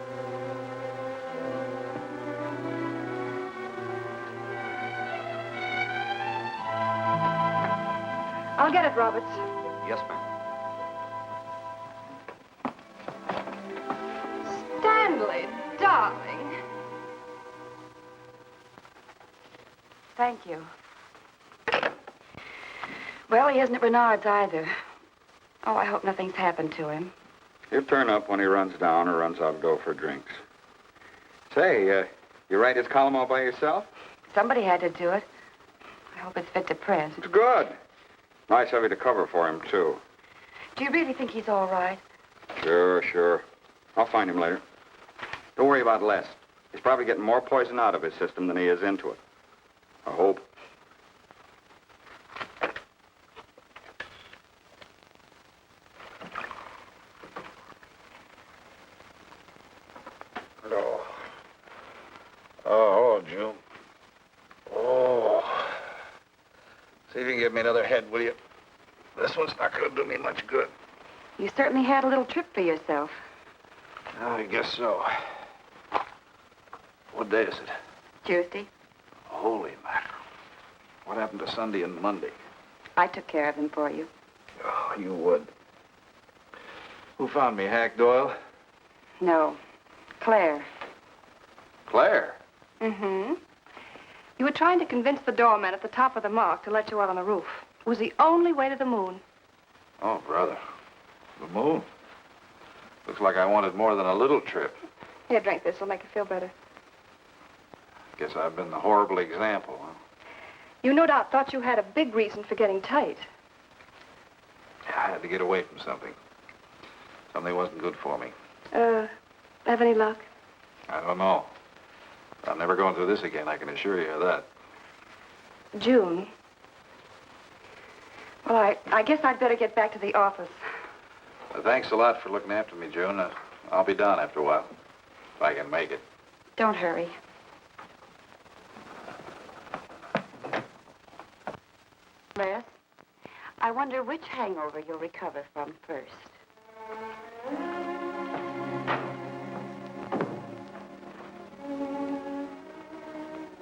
I'll get it, Roberts. Yes, ma'am. Stanley, darling. Thank you. Well, he isn't at Bernhard's either. Oh, I hope nothing's happened to him. He'll turn up when he runs down or runs out to go for drinks. Say, you write his column all by yourself? Somebody had to do it. I hope it's fit to print. It's good. Nice of you to cover for him, too. Do you really think he's all right? Sure. I'll find him later. Don't worry about Les. He's probably getting more poison out of his system than he is into it. I hope. Oh, June. Oh. See if you can give me another head, will you? This one's not going to do me much good. You certainly had a little trip for yourself. I guess so. What day is it? Tuesday. Holy mackerel. What happened to Sunday and Monday? I took care of them for you. Oh, you would. Who found me, Hack Doyle? No. Claire. Claire? Mm-hmm. You were trying to convince the doorman at the top of the mark to let you out on the roof. It was the only way to the moon. Oh, brother. The moon? Looks like I wanted more than a little trip. Here, drink this. It'll make you feel better. Guess I've been the horrible example, huh? You no doubt thought you had a big reason for getting tight. Yeah, I had to get away from something. Something wasn't good for me. Have any luck? I don't know. I'm never going through this again, I can assure you of that. June. Well, I guess I'd better get back to the office. Thanks a lot for looking after me, June. I'll be down after a while, if I can make it. Don't hurry. Les, I wonder which hangover you'll recover from first.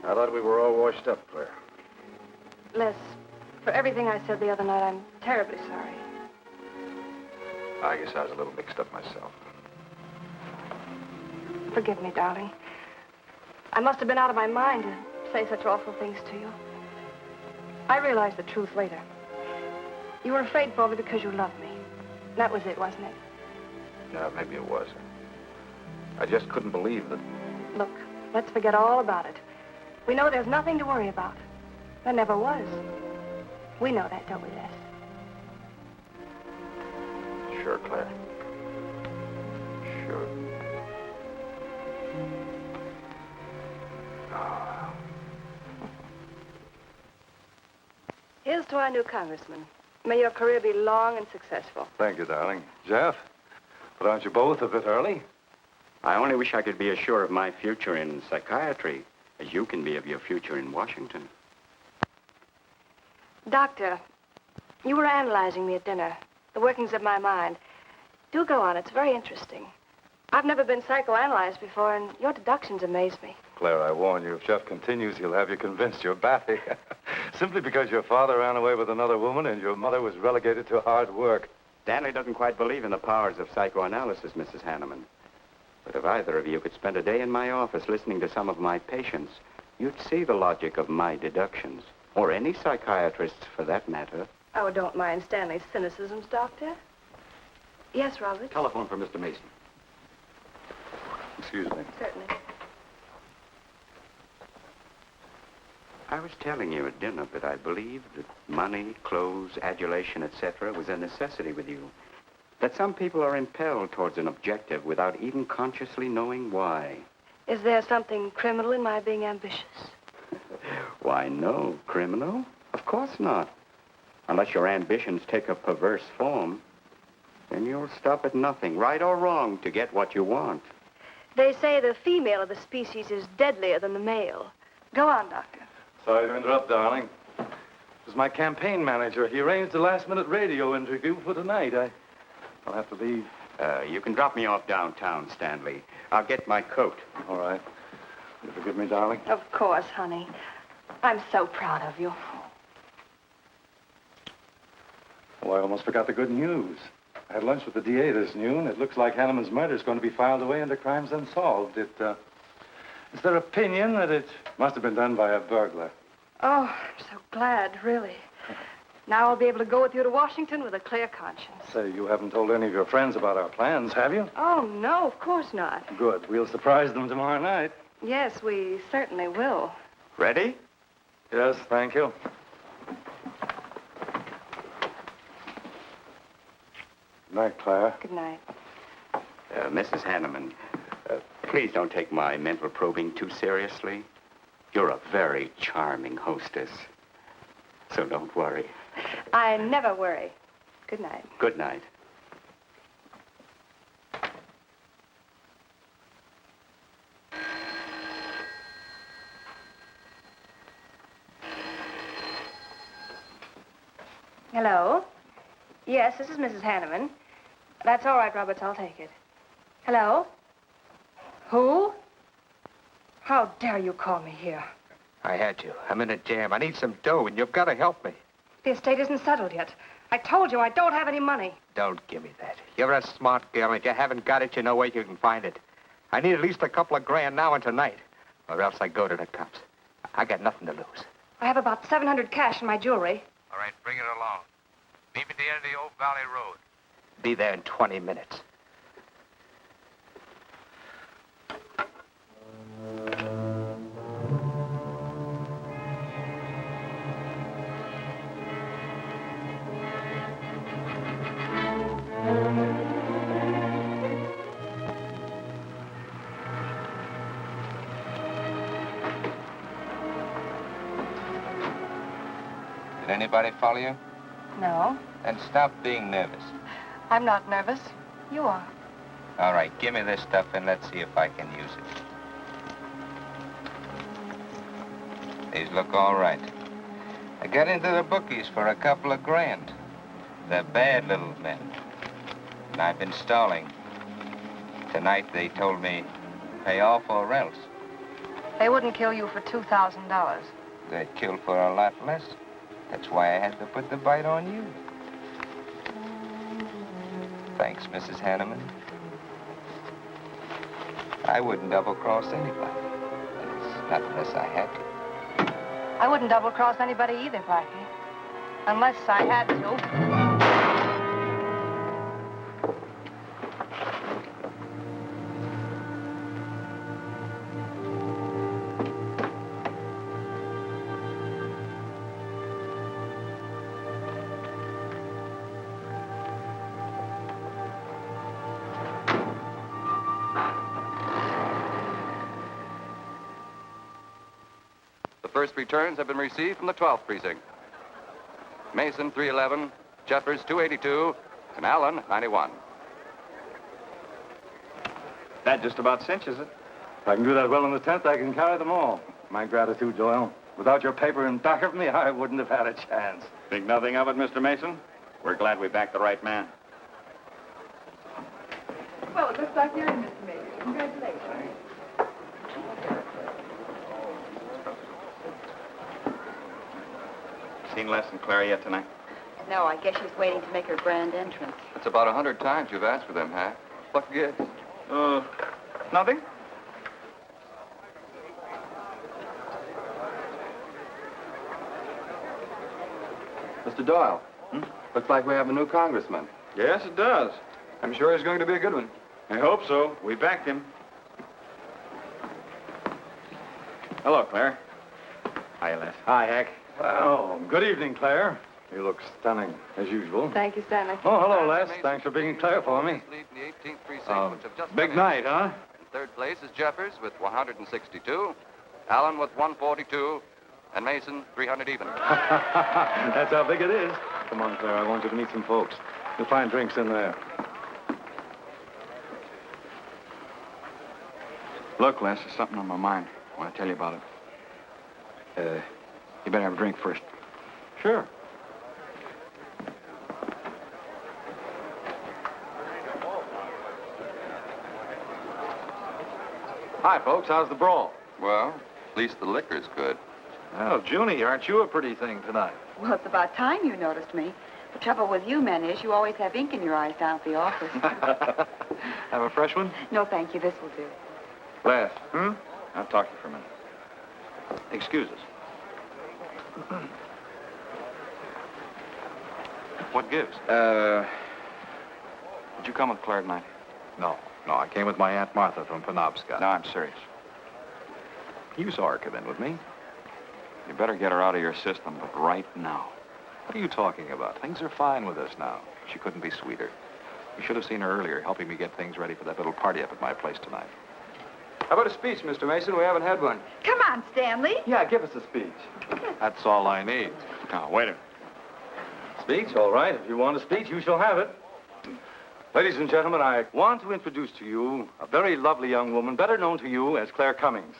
I thought we were all washed up, Claire. Les, for everything I said the other night, I'm terribly sorry. I guess I was a little mixed up myself. Forgive me, darling. I must have been out of my mind to say such awful things to you. I realized the truth later. You were afraid for me because you loved me. That was it, wasn't it? Yeah, maybe it was. I just couldn't believe that. Look, let's forget all about it. We know there's nothing to worry about. There never was. We know that, don't we, Les? Sure, Claire. Sure. Oh. Here's to our new congressman. May your career be long and successful. Thank you, darling. Jeff, but aren't you both a bit early? I only wish I could be as sure of my future in psychiatry as you can be of your future in Washington. Doctor, you were analyzing me at dinner, the workings of my mind. Do go on. It's very interesting. I've never been psychoanalyzed before, and your deductions amaze me. Claire, I warn you, if Jeff continues, he'll have you convinced you're batty. Simply because your father ran away with another woman and your mother was relegated to hard work. Stanley doesn't quite believe in the powers of psychoanalysis, Mrs. Hanneman. But if either of you could spend a day in my office listening to some of my patients, you'd see the logic of my deductions. Or any psychiatrist's, for that matter. Oh, don't mind Stanley's cynicisms, Doctor. Yes, Robert? Telephone for Mr. Mason. Excuse me. Certainly. I was telling you at dinner that I believed that money, clothes, adulation, etc. was a necessity with you. That some people are impelled towards an objective without even consciously knowing why. Is there something criminal in my being ambitious? Why, no. Criminal? Of course not. Unless your ambitions take a perverse form. Then you'll stop at nothing, right or wrong, to get what you want. They say the female of the species is deadlier than the male. Go on, Doctor. Sorry to interrupt, darling. It was my campaign manager. He arranged a last-minute radio interview for tonight. I'll have to leave. You can drop me off downtown, Stanley. I'll get my coat. All right. You forgive me, darling? Of course, honey. I'm so proud of you. Oh, I almost forgot the good news. I had lunch with the DA this noon. It looks like Hanneman's murder is going to be filed away under crimes unsolved. It's their opinion that it must have been done by a burglar. Oh, I'm so glad, really. Now I'll be able to go with you to Washington with a clear conscience. Say, you haven't told any of your friends about our plans, have you? Oh, no, of course not. Good. We'll surprise them tomorrow night. Yes, we certainly will. Ready? Yes, thank you. Good night, Clara. Good night. Mrs. Hanneman, please don't take my mental probing too seriously. You're a very charming hostess. So don't worry. I never worry. Good night. Good night. Hello? Yes, this is Mrs. Hanneman. That's all right, Roberts. I'll take it. Hello? Who? How dare you call me here? I had to. I'm in a jam. I need some dough, and you've got to help me. The estate isn't settled yet. I told you I don't have any money. Don't give me that. You're a smart girl, and if you haven't got it, you know where you can find it. I need at least a couple of grand now and tonight, or else I go to the cops. I got nothing to lose. I have about $700 cash in my jewelry. All right, bring it along. Meet me at the end of the Old Valley Road. Be there in 20 minutes. Did anybody follow you? No, Then stop being nervous. I'm not nervous. You are. All right, give me this stuff and let's see if I can use it. These look all right. I got into the bookies for a couple of grand. They're bad little men. And I've been stalling. Tonight they told me, pay off or else. They wouldn't kill you for $2,000. They'd kill for a lot less. That's why I had to put the bite on you. Thanks, Mrs. Hanneman. I wouldn't double-cross anybody. Not unless I had to. I wouldn't double-cross anybody either, Blackie. Unless I had to. First returns have been received from the 12th precinct. Mason, 311, Jeffers, 282, and Allen, 91. That just about cinches it. If I can do that well in the 10th, I can carry them all. My gratitude, Doyle. Without your paper in back of me, I wouldn't have had a chance. Think nothing of it, Mr. Mason? We're glad we backed the right man. Well, it looks like you're in, Mr. Mason. Congratulations. Seen Les and Claire yet tonight? No, I guess she's waiting to make her grand entrance. It's about 100 times you've asked for them, huh? What gives? Nothing? Mr. Doyle, looks like we have a new congressman. Yes, it does. I'm sure he's going to be a good one. I hope so. We backed him. Hello, Claire. Hi, Les. Hi, Hank. Well, good evening, Claire. You look stunning, as usual. Thank you, Stanley. Oh, hello, Les. Thanks for being Claire for me. Big night, huh? In third place is Jeffers with 162, Allen with 142, and Mason 300 even. That's how big it is. Come on, Claire. I want you to meet some folks. You'll find drinks in there. Look, Les, there's something on my mind. I want to tell you about it. You better have a drink first. Sure. Hi, folks. How's the brawl? Well, at least the liquor's good. Well, Junie, aren't you a pretty thing tonight? Well, it's about time you noticed me. The trouble with you men is you always have ink in your eyes down at the office. Have a fresh one? No, thank you. This will do. Les. I'll talk to you for a minute. Excuse us. What gives? Did you come with Claire tonight? No, I came with my Aunt Martha from Penobscot. No, I'm serious. You saw her come in with me. You better get her out of your system, but right now. What are you talking about? Things are fine with us now. She couldn't be sweeter. You should have seen her earlier, helping me get things ready for that little party up at my place tonight. How about a speech, Mr. Mason? We haven't had one. Come on, Stanley. Yeah, give us a speech. That's all I need. Now, wait a minute. Speech? All right. If you want a speech, you shall have it. Ladies and gentlemen, I want to introduce to you a very lovely young woman, better known to you as Claire Cummings.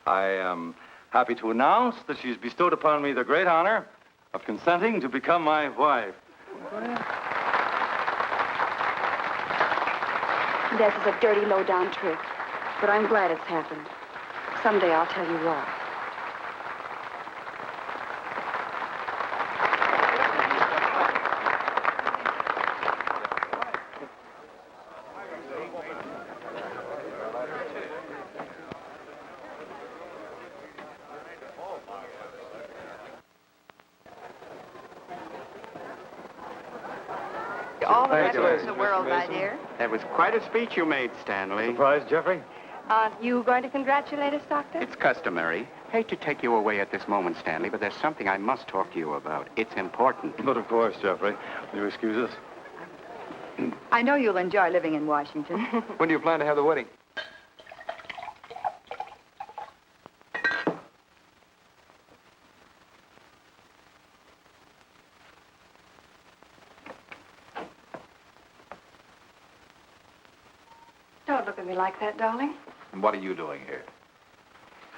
I am happy to announce that she's bestowed upon me the great honor of consenting to become my wife. This is a dirty, low-down trick, but I'm glad it's happened. Someday I'll tell you why. All the Thank you, happiness in the world, my dear. That was quite a speech you made, Stanley. Surprised, Jeffrey? Aren't you going to congratulate us, Doctor? It's customary. Hate to take you away at this moment, Stanley, but there's something I must talk to you about. It's important. But of course, Jeffrey. Will you excuse us? I know you'll enjoy living in Washington. When do you plan to have the wedding? Don't look at me like that, darling. And what are you doing here?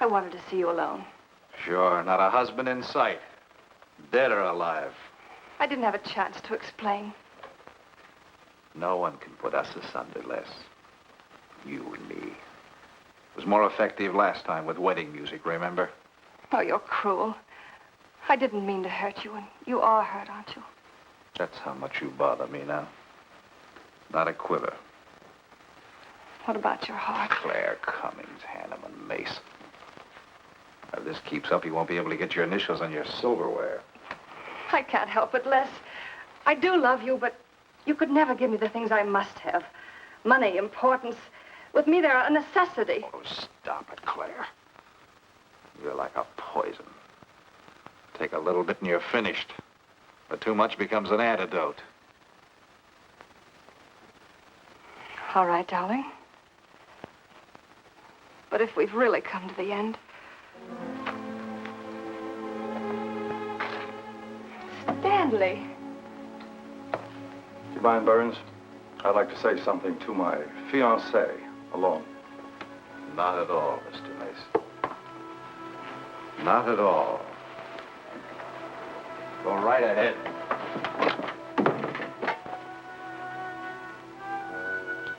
I wanted to see you alone. Sure, not a husband in sight. Dead or alive. I didn't have a chance to explain. No one can put us asunder, Les. You and me. It was more effective last time with wedding music, remember? Oh, you're cruel. I didn't mean to hurt you, and you are hurt, aren't you? That's how much you bother me now. Not a quiver. What about your heart? Claire Cummings, Hanneman, Mason. If this keeps up, you won't be able to get your initials on your silverware. I can't help it, Les. I do love you, but you could never give me the things I must have. Money, importance. With me, they're a necessity. Oh, stop it, Claire. You're like a poison. Take a little bit and you're finished. But too much becomes an antidote. All right, darling. But if we've really come to the end... Stanley. Do you mind, Burns? I'd like to say something to my fiancée alone. Not at all, Mr. Mason. Not at all. Go right ahead.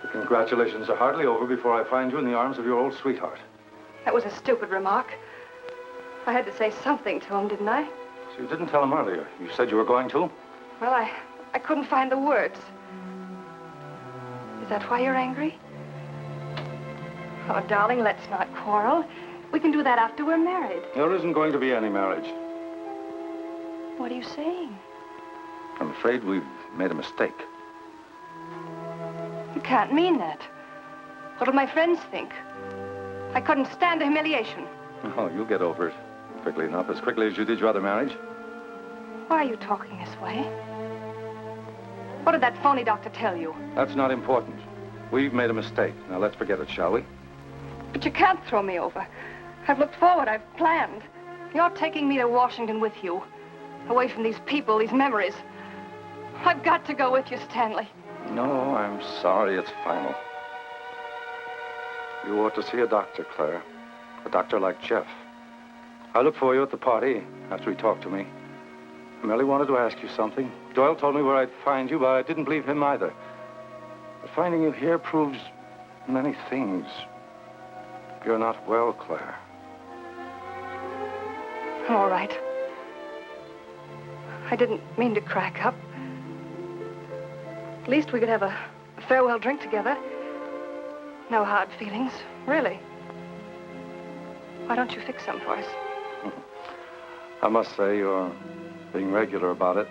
The congratulations are hardly over before I find you in the arms of your old sweetheart. That was a stupid remark. I had to say something to him, didn't I? So you didn't tell him earlier. You said you were going to? Well, I couldn't find the words. Is that why you're angry? Oh, darling, let's not quarrel. We can do that after we're married. There isn't going to be any marriage. What are you saying? I'm afraid we've made a mistake. You can't mean that. What'll my friends think? I couldn't stand the humiliation. Oh, you'll get over it quickly enough, as quickly as you did your other marriage. Why are you talking this way? What did that phony doctor tell you? That's not important. We've made a mistake. Now let's forget it, shall we? But you can't throw me over. I've looked forward. I've planned. You're taking me to Washington with you. Away from these people, these memories. I've got to go with you, Stanley. No, I'm sorry. It's final. You ought to see a doctor, Claire. A doctor like Jeff. I look for you at the party after he talked to me. I merely wanted to ask you something. Doyle told me where I'd find you, but I didn't believe him either. But finding you here proves many things. You're not well, Claire. All right. I didn't mean to crack up. At least we could have a farewell drink together. No hard feelings, really. Why don't you fix some for us? I must say you're being regular about it.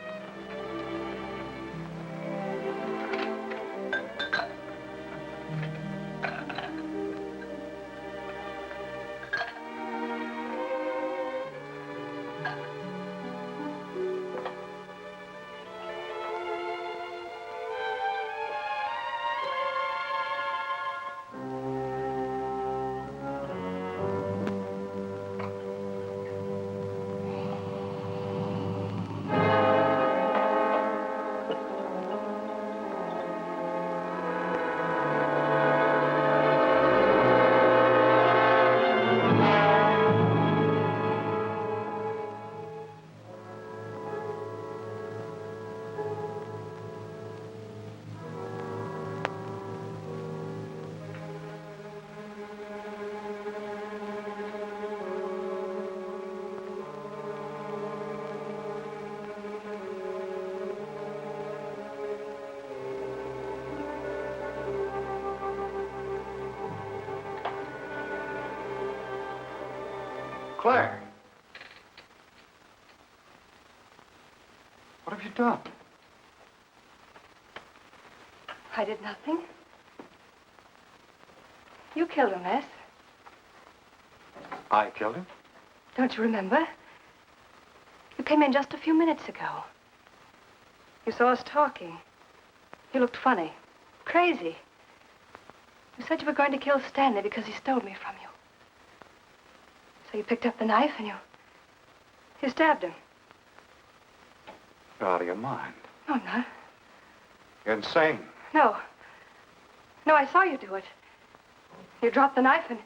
Claire. What have you done? I did nothing. You killed him, Les. I killed him? Don't you remember? You came in just a few minutes ago. You saw us talking. You looked funny. Crazy. You said you were going to kill Stanley because he stole me from you. So you picked up the knife and you stabbed him. You're out of your mind. No, I'm not. You're insane. No. No, I saw you do it. You dropped the knife and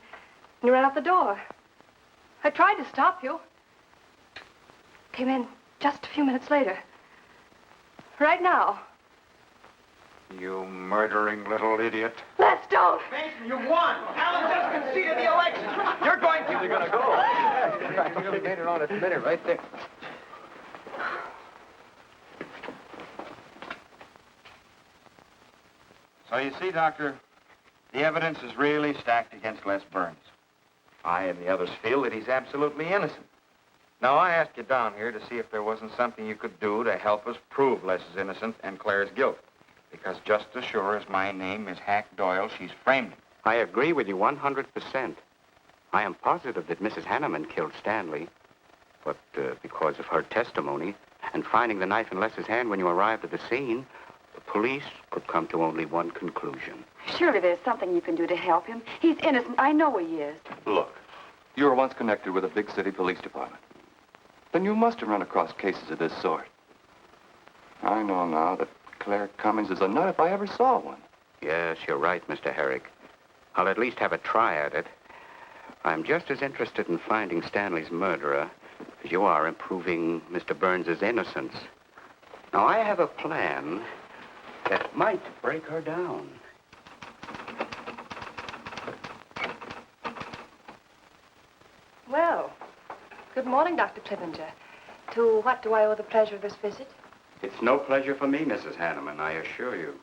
you ran out the door. I tried to stop you. Came in just a few minutes later. Right now. You murdering little idiot. Les, don't! Mason, you won! Alan just conceded the election! You're going to... You're going to go. You made it on its minute right there. So you see, Doctor, the evidence is really stacked against Les Burns. I and the others feel that he's absolutely innocent. Now, I asked you down here to see if there wasn't something you could do to help us prove Les is innocent and Claire's guilt. Because just as sure as my name is Hack Doyle, she's framed him. I agree with you 100%. I am positive that Mrs. Hanneman killed Stanley. But because of her testimony and finding the knife in Les's hand when you arrived at the scene, the police could come to only one conclusion. Surely there's something you can do to help him. He's innocent. I know he is. Look, you were once connected with a big city police department. Then you must have run across cases of this sort. I know now that Claire Cummings is a nut if I ever saw one. Yes, you're right, Mr. Herrick. I'll at least have a try at it. I'm just as interested in finding Stanley's murderer as you are in proving Mr. Burns' innocence. Now, I have a plan that might break her down. Well, good morning, Dr. Clippinger. To what do I owe the pleasure of this visit? It's no pleasure for me, Mrs. Hanneman, I assure you.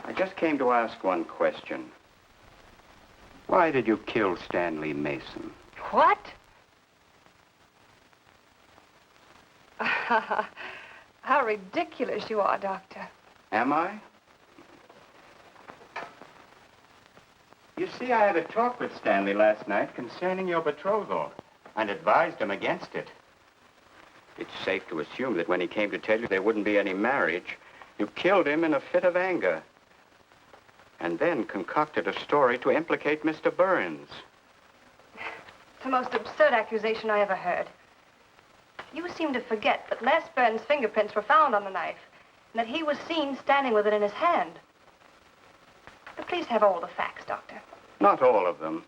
I just came to ask one question. Why did you kill Stanley Mason? What? How ridiculous you are, Doctor. Am I? You see, I had a talk with Stanley last night concerning your betrothal and advised him against it. It's safe to assume that when he came to tell you there wouldn't be any marriage, you killed him in a fit of anger and then concocted a story to implicate Mr. Burns. It's the most absurd accusation I ever heard. You seem to forget that Les Burns' fingerprints were found on the knife and that he was seen standing with it in his hand. But please have all the facts, Doctor. Not all of them.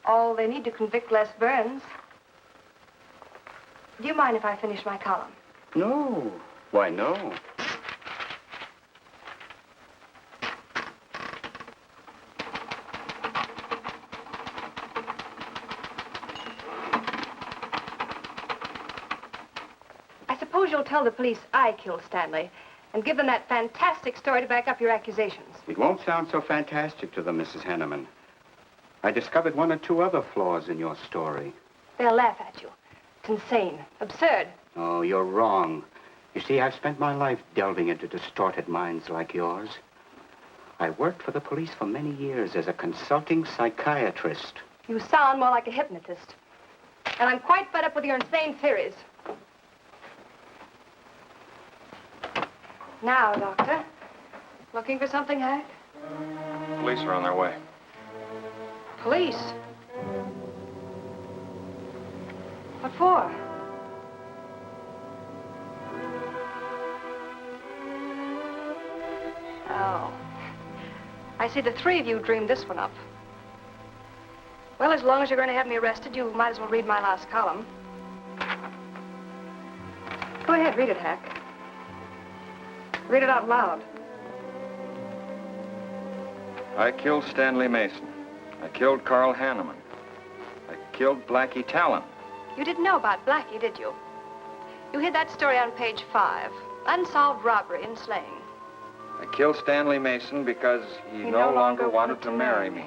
All they need to convict Les Burns. Do you mind if I finish my column? No. Why, no. I suppose you'll tell the police I killed Stanley and give them that fantastic story to back up your accusations. It won't sound so fantastic to them, Mrs. Hanneman. I discovered one or two other flaws in your story. They'll laugh at you. It's insane, absurd. Oh, you're wrong. You see, I've spent my life delving into distorted minds like yours. I worked for the police for many years as a consulting psychiatrist. You sound more like a hypnotist. And I'm quite fed up with your insane theories. Now, Doctor, looking for something, Hack? Police are on their way. Police? What for? Oh. I see the three of you dreamed this one up. Well, as long as you're going to have me arrested, you might as well read my last column. Go ahead, read it, Hack. Read it out loud. I killed Stanley Mason. I killed Carl Hanneman. I killed Blackie Talon. You didn't know about Blackie, did you? You hid that story on page 5. Unsolved robbery and slaying. I killed Stanley Mason because he no longer wanted to marry me.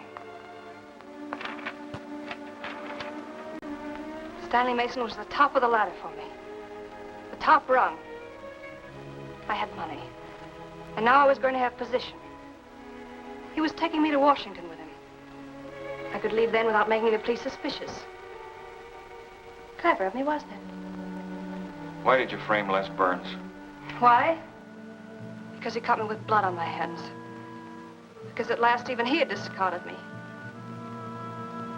Stanley Mason was the top of the ladder for me. The top rung. I had money. And now I was going to have position. He was taking me to Washington with him. I could leave then without making the police suspicious. Clever of me, wasn't it? Why did you frame Les Burns? Why? Because he caught me with blood on my hands. Because at last even he had discarded me.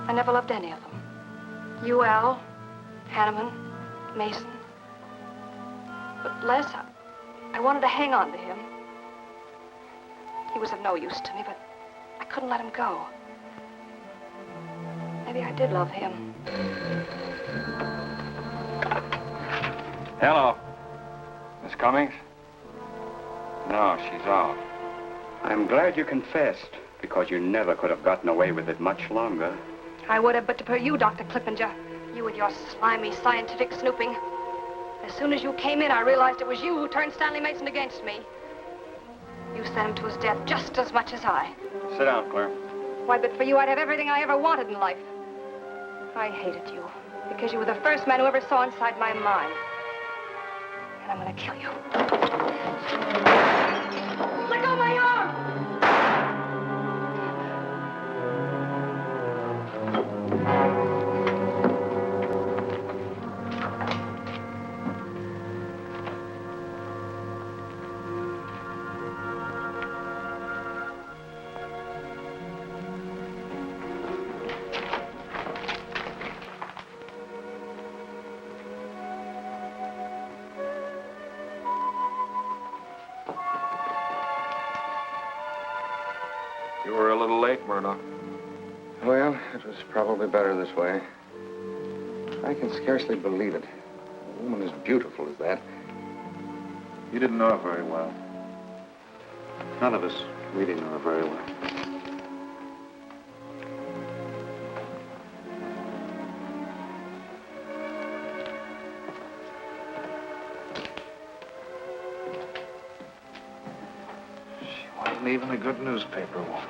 I never loved any of them. You, Al, Hanneman, Mason. But Les, I wanted to hang on to him. He was of no use to me, but I couldn't let him go. Maybe I did love him. Hello. Miss Cummings? No, she's off. I'm glad you confessed, because you never could have gotten away with it much longer. I would have, but to you, Dr. Clippinger. You with your slimy scientific snooping. As soon as you came in, I realized it was you who turned Stanley Mason against me. You sent him to his death just as much as I. Sit down, Claire. Why, but for you, I'd have everything I ever wanted in life. I hated you because you were the first man who ever saw inside my mind. And I'm gonna kill you. Let go of my arm! You were a little late, Murdoch. Well, it was probably better this way. I can scarcely believe it. A woman as beautiful as that. You didn't know her very well. None of us really knew her very well. She wasn't even a good newspaper woman.